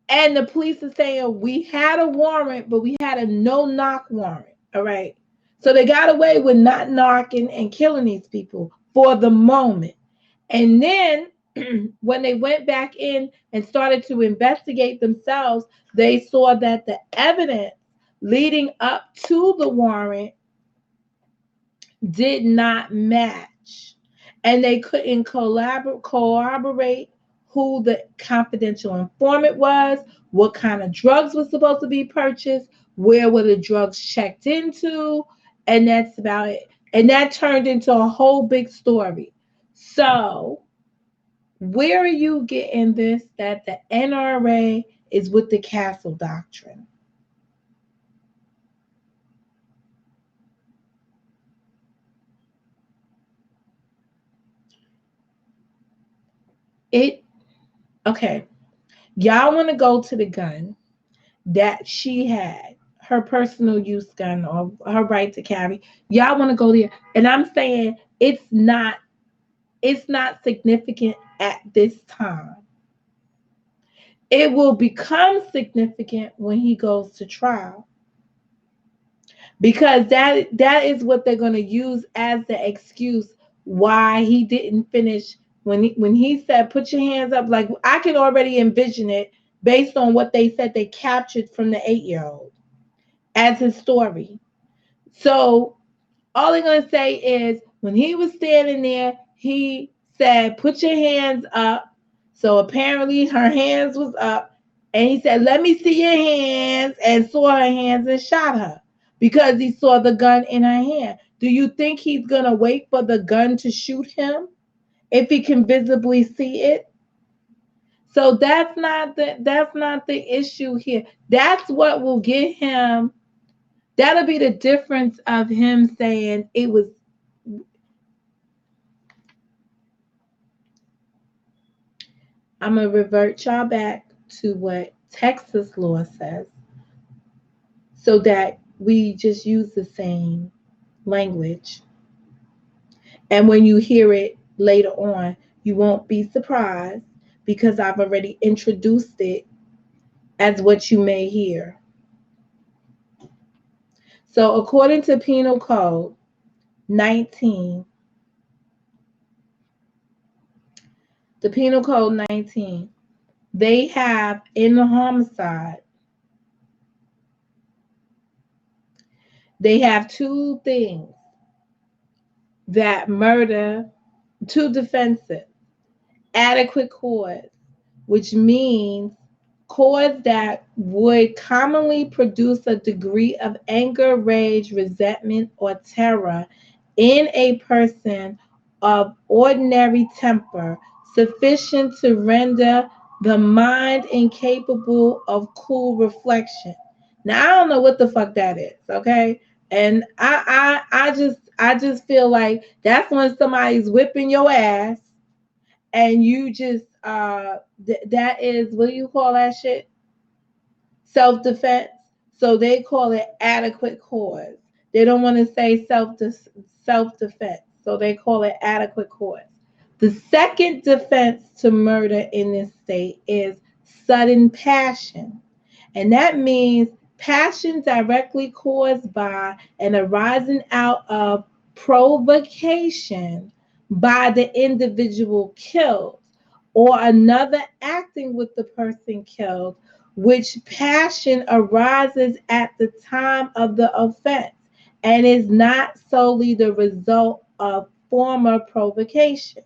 And the police are saying we had a warrant, but we had a no knock warrant. All right. So they got away with not knocking and killing these people for the moment. And then when they went back in and started to investigate themselves, they saw that the evidence leading up to the warrant did not match. And they couldn't corroborate who the confidential informant was, what kind of drugs was supposed to be purchased, where were the drugs checked into, and that's about it. And that turned into a whole big story. So, where are you getting this that the NRA is with the castle doctrine? It okay. Y'all want to go to the gun that she had, her personal use gun or her right to carry. Y'all want to go there. And I'm saying it's not significant at this time. It will become significant when he goes to trial, because that is what they're going to use as the excuse why he didn't finish. When he said put your hands up, like I can already envision it based on what they said they captured from the 8-year-old as his story. So all they're going to say is when he was standing there, he said put your hands up. So apparently her hands was up, and he said let me see your hands, and saw her hands and shot her because he saw the gun in her hand. Do you think he's going to wait for the gun to shoot him if he can visibly see it? So that's not the issue here. That's what will get him. That'll be the difference of him saying it was. I'm going to revert y'all back to what Texas law says so that we just use the same language. And when you hear it later on, you won't be surprised because I've already introduced it as what you may hear. So, according to Penal Code 19, the Penal Code 19, they have in the homicide, they have two things that murder, two defenses: adequate cause, which means cause that would commonly produce a degree of anger, rage, resentment, or terror in a person of ordinary temper, sufficient to render the mind incapable of cool reflection. Now I don't know what the fuck that is, okay? And I just feel like that's when somebody's whipping your ass and you just that is, what do you call that shit? Self-defense. So they call it adequate cause. They don't want to say self-defense, so they call it adequate cause. The second defense to murder in this state is sudden passion, and that means passion directly caused by and arising out of provocation by the individual killed or another acting with the person killed, which passion arises at the time of the offense and is not solely the result of former provocation.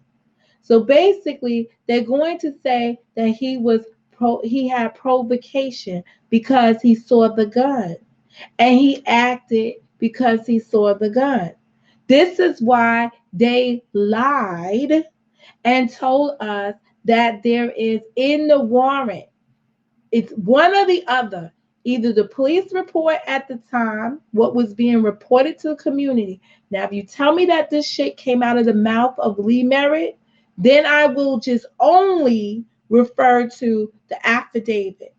So basically, they're going to say that he had provocation because he saw the gun, and he acted because he saw the gun. This is why they lied and told us that there is in the warrant. It's one or the other. Either the police report at the time, what was being reported to the community. Now, if you tell me that this shit came out of the mouth of Lee Merritt, then I will just only refer to the affidavit.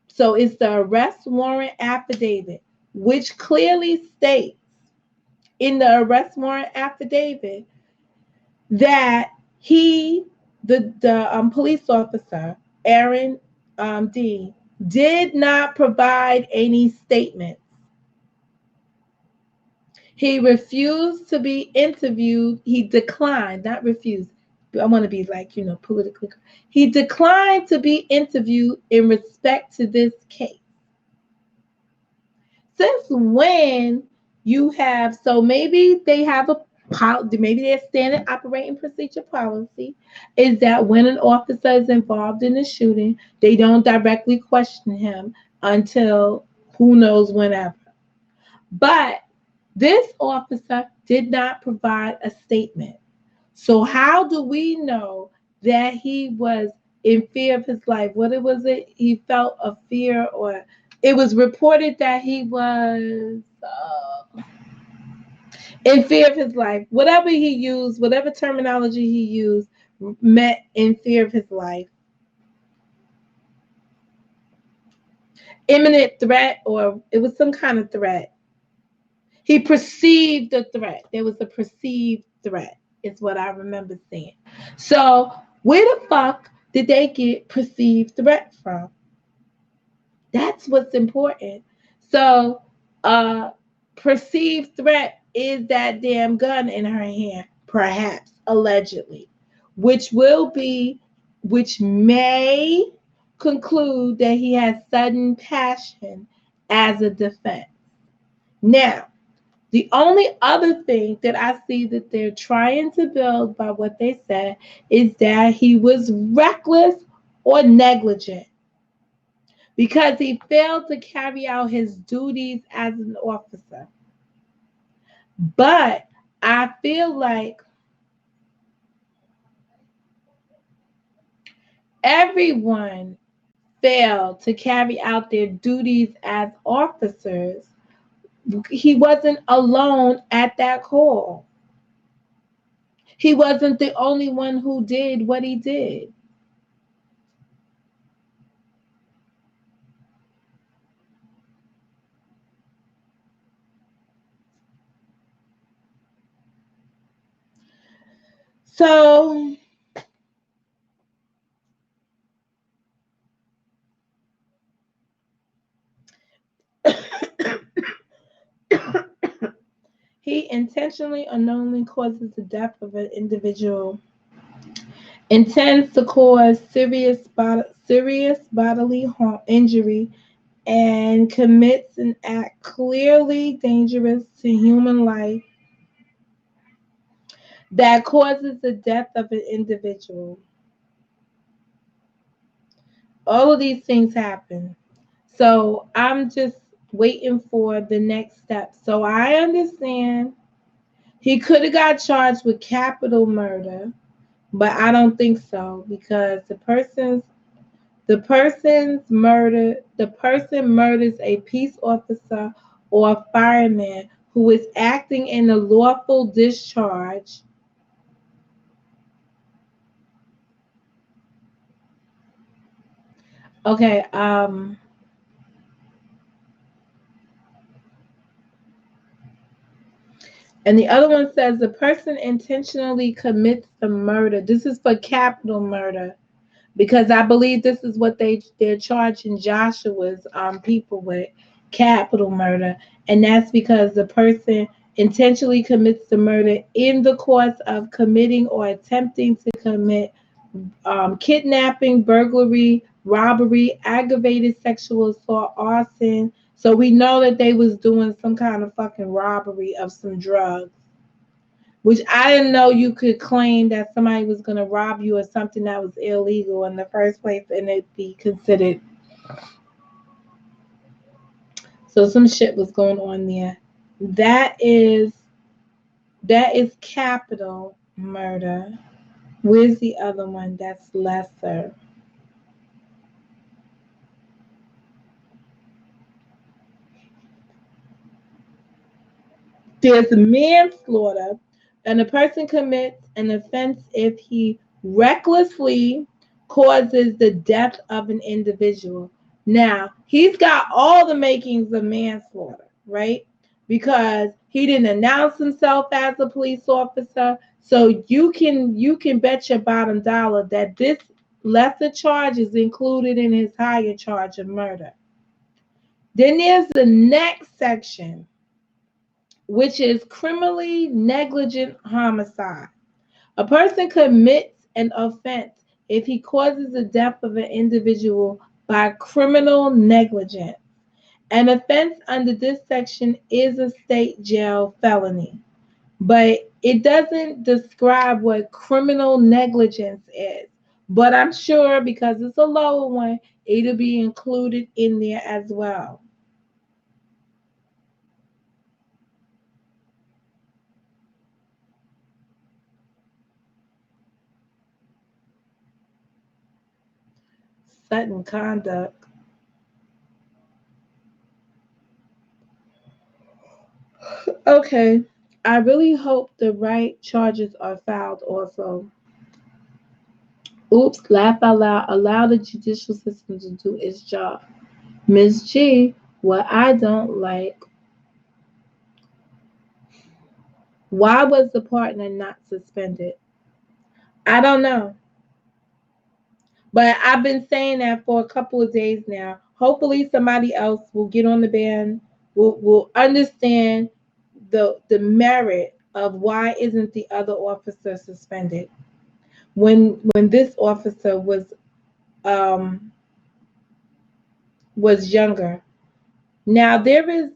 So it's the arrest warrant affidavit, which clearly states in the arrest warrant affidavit that the police officer, Aaron Dean, did not provide any statements. He refused to be interviewed. He declined, not refused. I want to be like, politically. He declined to be interviewed in respect to this case. Since when you have, so maybe they have maybe their standard operating procedure policy is that when an officer is involved in a shooting, they don't directly question him until who knows whenever. But this officer did not provide a statement. So how do we know that he was in fear of his life? What was it? He felt a fear, or it was reported that he was in fear of his life. Whatever he used, whatever terminology he used, meant in fear of his life. imminent threat, or it was some kind of threat. He perceived the threat. There was a perceived threat, is what I remember seeing. So, where the fuck did they get perceived threat from? That's what's important. So, perceived threat is that damn gun in her hand, perhaps, allegedly, which will be, which may conclude that he has sudden passion as a defense. Now, the only other thing that I see that they're trying to build by what they said is that he was reckless or negligent because he failed to carry out his duties as an officer. But I feel like everyone failed to carry out their duties as officers. He wasn't alone at that call. He wasn't the only one who did what he did. So he intentionally or knowingly causes the death of an individual, intends to cause serious bodily harm, injury, and commits an act clearly dangerous to human life that causes the death of an individual. All of these things happen. So I'm just waiting for the next step. So I understand he could have got charged with capital murder, but I don't think so because the person murders a peace officer or a fireman who is acting in a lawful discharge. Okay, and the other one says the person intentionally commits the murder. This is for capital murder because I believe this is what they're charging Joshua's people with, capital murder, and that's because the person intentionally commits the murder in the course of committing or attempting to commit kidnapping, burglary, robbery, aggravated sexual assault, arson. So we know that they was doing some kind of fucking robbery of some drugs, which I didn't know you could claim that somebody was going to rob you of something that was illegal in the first place and it be considered. So some shit was going on there. That is that is capital murder. Where's the other one that's lesser? There's manslaughter, and a person commits an offense if he recklessly causes the death of an individual. Now, he's got all the makings of manslaughter, right? Because he didn't announce himself as a police officer. So you can bet your bottom dollar that this lesser charge is included in his higher charge of murder. Then there's the next section, which is criminally negligent homicide. A person commits an offense if he causes the death of an individual by criminal negligence. An offense under this section is a state jail felony, but it doesn't describe what criminal negligence is. But I'm sure because it's a lower one, it'll be included in there as well. Sudden conduct. Okay. I really hope the right charges are filed also. Oops, laugh out loud. Allow the judicial system to do its job. Miss G, what I don't like, why was the partner not suspended? I don't know. But I've been saying that for a couple of days now. Hopefully somebody else will get on the band, will understand the merit of why isn't the other officer suspended when this officer um was younger. Now there is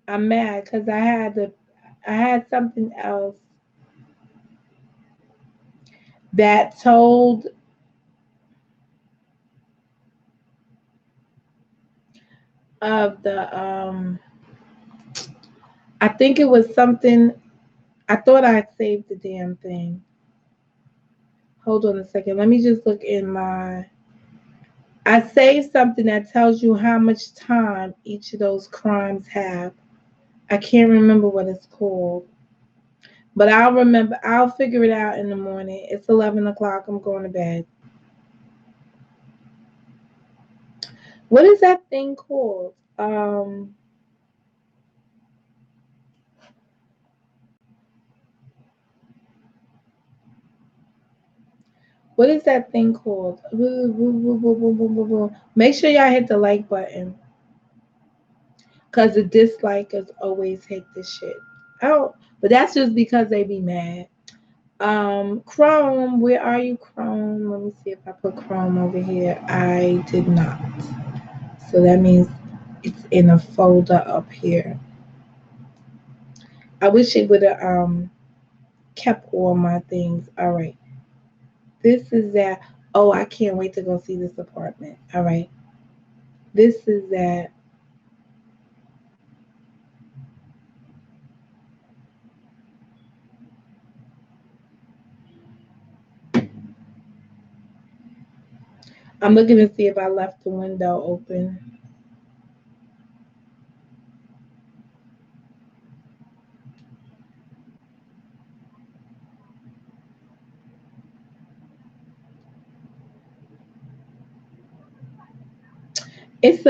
I'm mad because I had something else that told of the I think it was something. I thought I saved the damn thing. Hold on a second. Let me just look in my. I saved something that tells you how much time each of those crimes have. I can't remember what it's called, but I'll remember. I'll figure it out in the morning. It's 11 o'clock. I'm going to bed. What is that thing called? What is that thing called? Make sure y'all hit the like button, cause the dislikers always hate this shit. Oh, but that's just because they be mad. Chrome, where are you, Chrome? Let me see if I put Chrome over here. I did not. So that means it's in a folder up here. I wish it would have kept all my things. All right. This is that. Oh, I can't wait to go see this apartment. All right. This is that. I'm looking to see if I left the window open. It's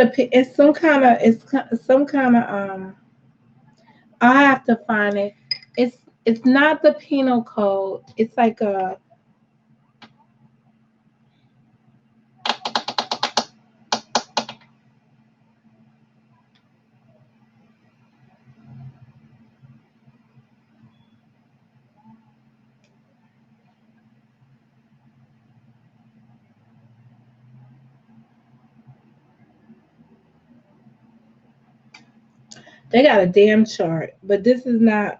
some kind of I have to find it. It's not the penal code. It's like a they got a damn chart, but this is not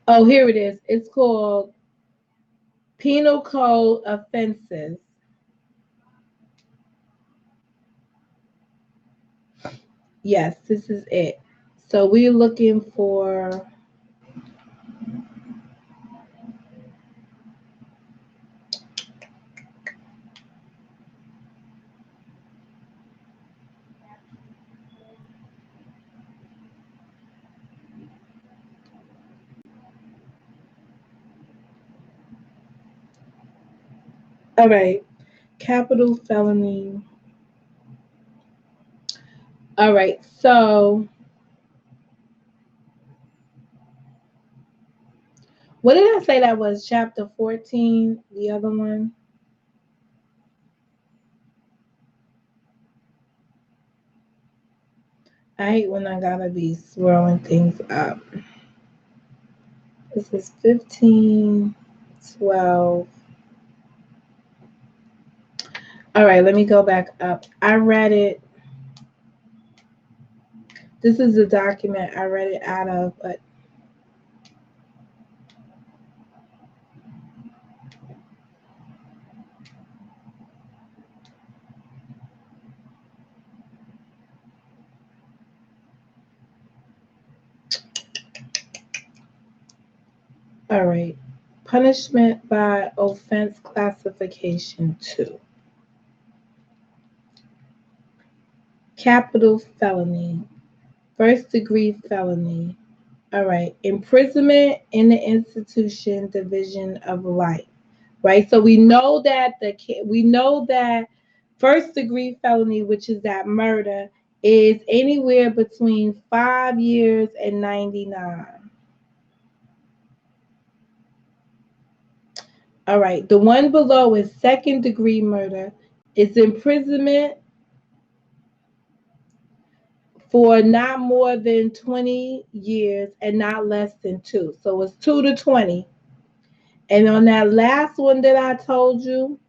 oh, here it is. It's called penal code offenses. Yes, this is it. So we're looking for all right, capital felony. All right, so what did I say that was chapter 14? The other one? I hate when I gotta be swirling things up. This is 15, 12. All right, let me go back up. I read it. This is the document I read it out of, but all right. Punishment by offense classification 2. capital felony, first degree felony. All right, imprisonment in the institution, division of life. Right, so we know that first degree felony, which is that murder, is anywhere between 5 years and 99. All right, the one below is second degree murder. It's imprisonment for not more than 20 years and not less than two. So it's 2 to 20. And on that last one that I told you,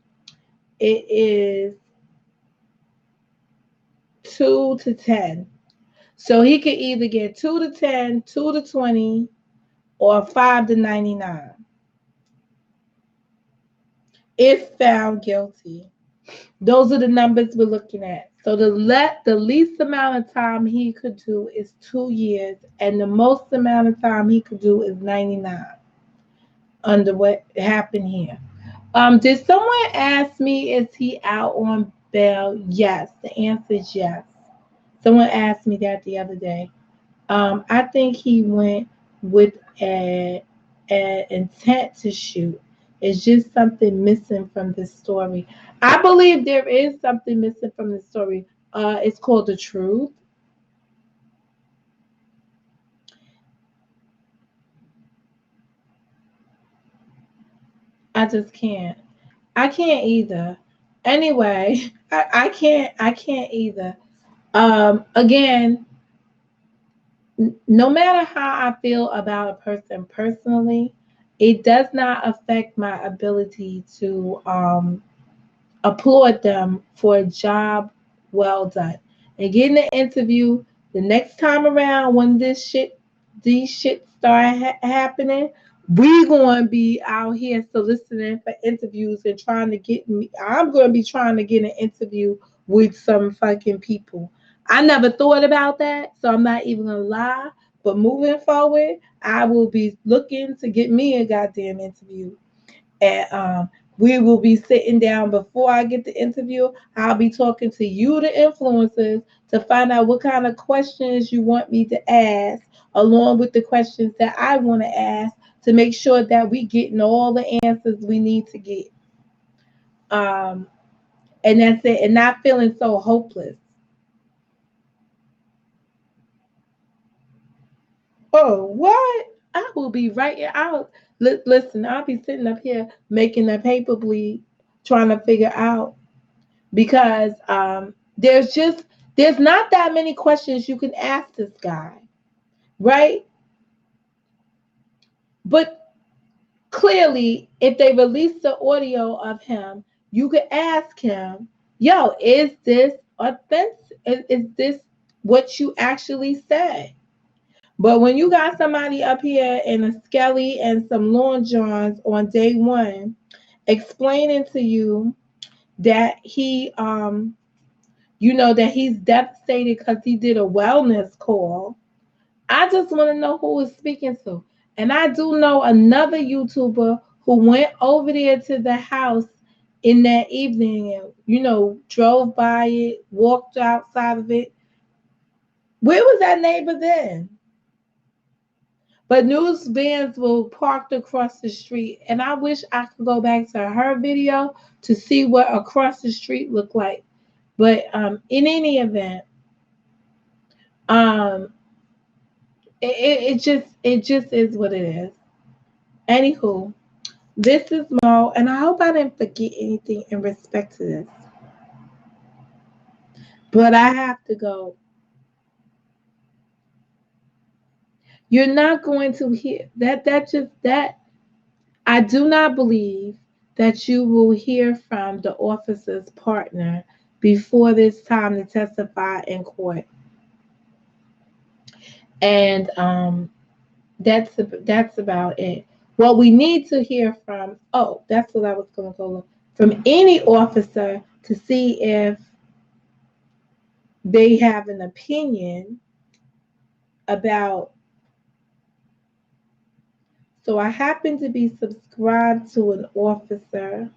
it is 2 to 10. So he could either get 2 to 10, 2 to 20, or 5 to 99 if found guilty. Those are the numbers we're looking at. So the least amount of time he could do is 2 years, and the most amount of time he could do is 99 under what happened here. Did someone ask me, is he out on bail? Yes. The answer is yes. Someone asked me that the other day. I think he went with an intent to shoot. It's just something missing from this story. I believe there is something missing from the story. It's called the truth. I just can't. I can't either. Anyway, I can't. I can't either. Again, no matter how I feel about a person personally, it does not affect my ability to applaud them for a job well done. And getting an interview the next time around when these shit start happening, we gonna be out here soliciting for interviews and trying to get me. I'm gonna be trying to get an interview with some fucking people. I never thought about that, so I'm not even gonna lie. But moving forward, I will be looking to get me a goddamn interview. And we will be sitting down before I get the interview. I'll be talking to you, the influencers, to find out what kind of questions you want me to ask, along with the questions that I want to ask, to make sure that we getting all the answers we need to get. Um, and that's it. And not feeling so hopeless. Oh, what? I will be right out. Listen, I'll be sitting up here making the paper bleed, trying to figure out because there's not that many questions you can ask this guy, right? But clearly, if they release the audio of him, you could ask him, "Yo, is this offensive? Is this what you actually said?" But when you got somebody up here in a skelly and some lawn johns on day one, explaining to you that that he's devastated because he did a wellness call. I just want to know who is speaking to. And I do know another YouTuber who went over there to the house in that evening and, drove by it, walked outside of it. Where was that neighbor then? But news vans were parked across the street. And I wish I could go back to her video to see what across the street looked like. But in any event, um, it just is what it is. Anywho, this is Mo, and I hope I didn't forget anything in respect to this. But I have to go. You're not going to hear that. That I do not believe that you will hear from the officer's partner before this time to testify in court. And that's about it. What we need to hear from, that's what I was going to go from any officer to see if they have an opinion about. So I happen to be subscribed to an officer.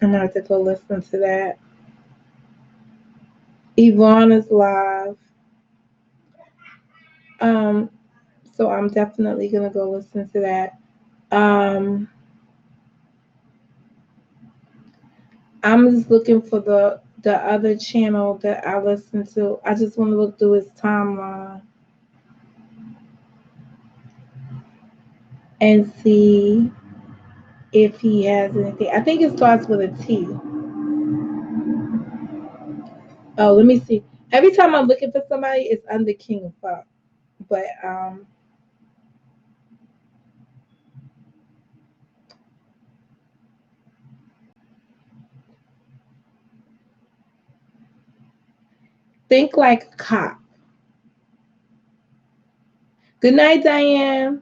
I'm gonna have to go listen to that. Yvonne is live. Um, so I'm definitely gonna go listen to that. Um, I'm just looking for the other channel that I listen to. I just want to look through his timeline and see if he has anything. I think it starts with a T. Oh, let me see. Every time I'm looking for somebody, it's under King of Pop. But think like a cop. Good night, Diane.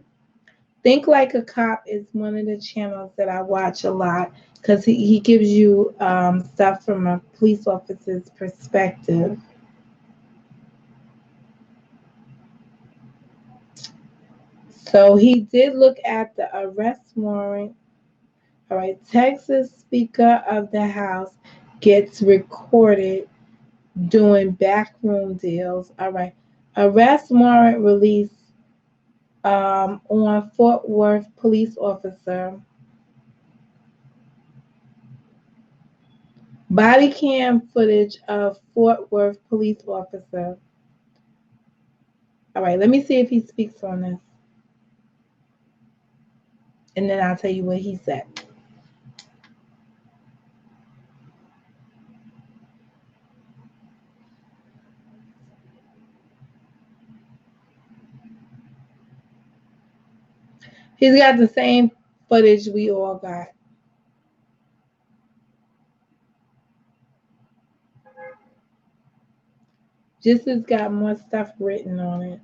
Think Like a Cop is one of the channels that I watch a lot because he gives you stuff from a police officer's perspective. So he did look at the arrest warrant. All right, Texas Speaker of the House gets recorded doing backroom deals. All right, arrest warrant release on Fort Worth police officer. Body cam footage of Fort Worth police officer. All right, let me see if he speaks on this, and then I'll tell you what he said. He's got the same footage we all got. Just has got more stuff written on it.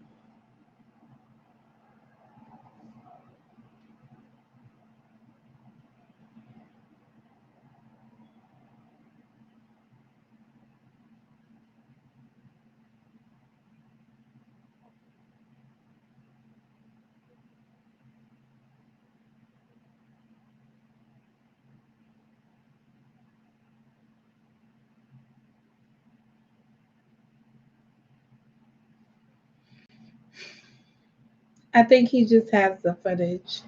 I think he just has the footage.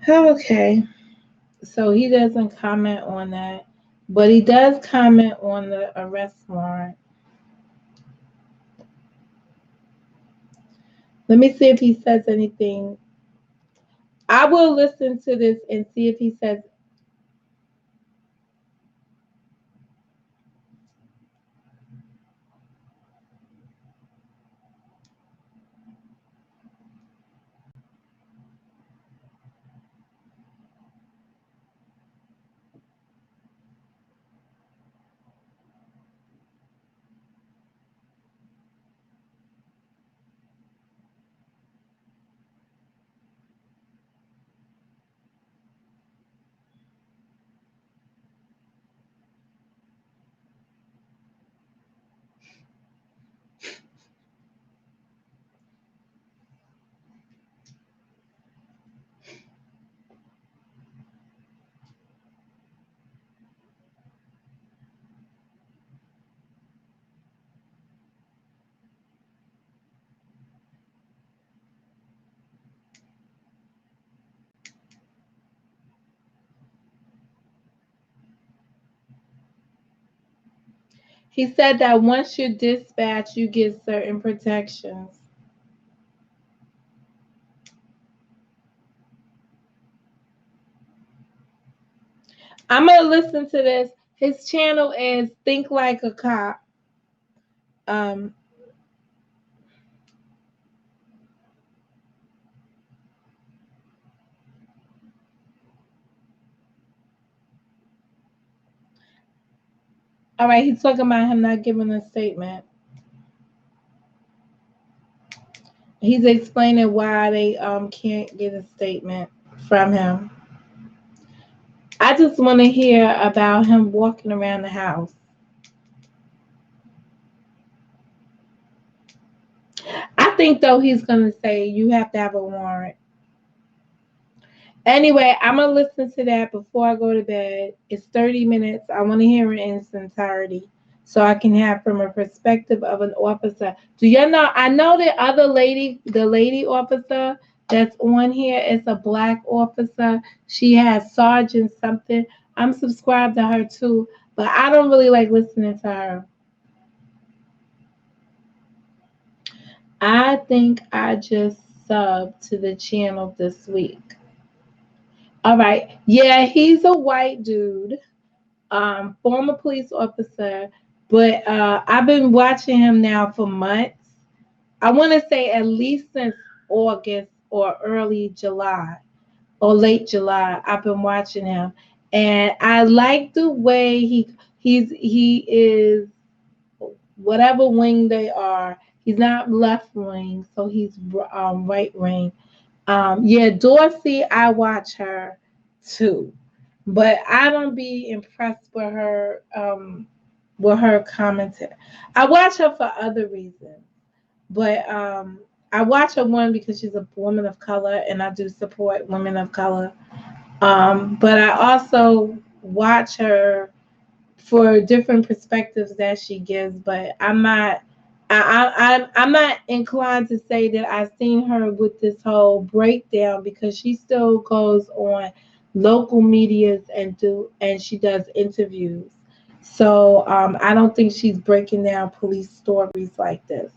Okay, so he doesn't comment on that, but he does comment on the arrest warrant. Let me see if he says anything. I will listen to this and see if he says. He said that once you dispatch, you get certain protections. I'm gonna listen to this. His channel is Think Like a Cop. Um, all right, he's talking about him not giving a statement. He's explaining why they can't get a statement from him. I just want to hear about him walking around the house. I think though he's gonna say you have to have a warrant. Anyway, I'm gonna listen to that before I go to bed. It's 30 minutes. I want to hear it in its entirety, so I can have from a perspective of an officer. Do you know? I know the other lady, the lady officer that's on here is a black officer. She has sergeant something. I'm subscribed to her too, but I don't really like listening to her. I think I just subbed to the channel this week. All right. Yeah, he's a white dude, former police officer, but I've been watching him now for months. I want to say at least since August or early July or late July. I've been watching him, and I like the way he is whatever wing they are. He's not left wing, so he's right wing. Yeah, Dorsey, I watch her too, but I don't be impressed with her commentary. I watch her for other reasons, but I watch her one because she's a woman of color, and I do support women of color. But I also watch her for different perspectives that she gives, but I'm not inclined to say that I've seen her with this whole breakdown because she still goes on local medias and she does interviews. So I don't think she's breaking down police stories like this.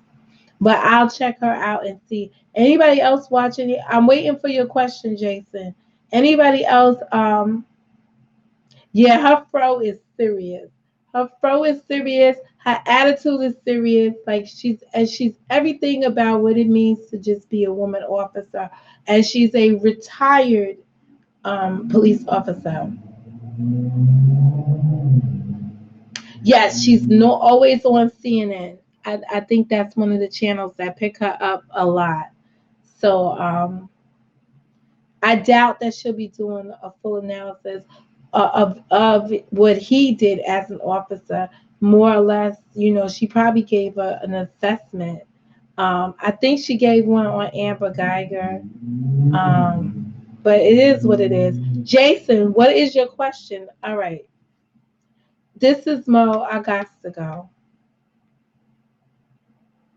But I'll check her out and see. Anybody else watching it? I'm waiting for your question, Jason. Anybody else? Yeah, her fro is serious. Her fro is serious. Her attitude is serious. Like she's everything about what it means to just be a woman officer. And she's a retired police officer. Yes, she's no always on CNN. I think that's one of the channels that pick her up a lot. So I doubt that she'll be doing a full analysis of what he did as an officer. More or less, she probably gave an assessment. I think she gave one on Amber Geiger. But it is what it is. Jason, what is your question? All right. This is Mo. I got to go.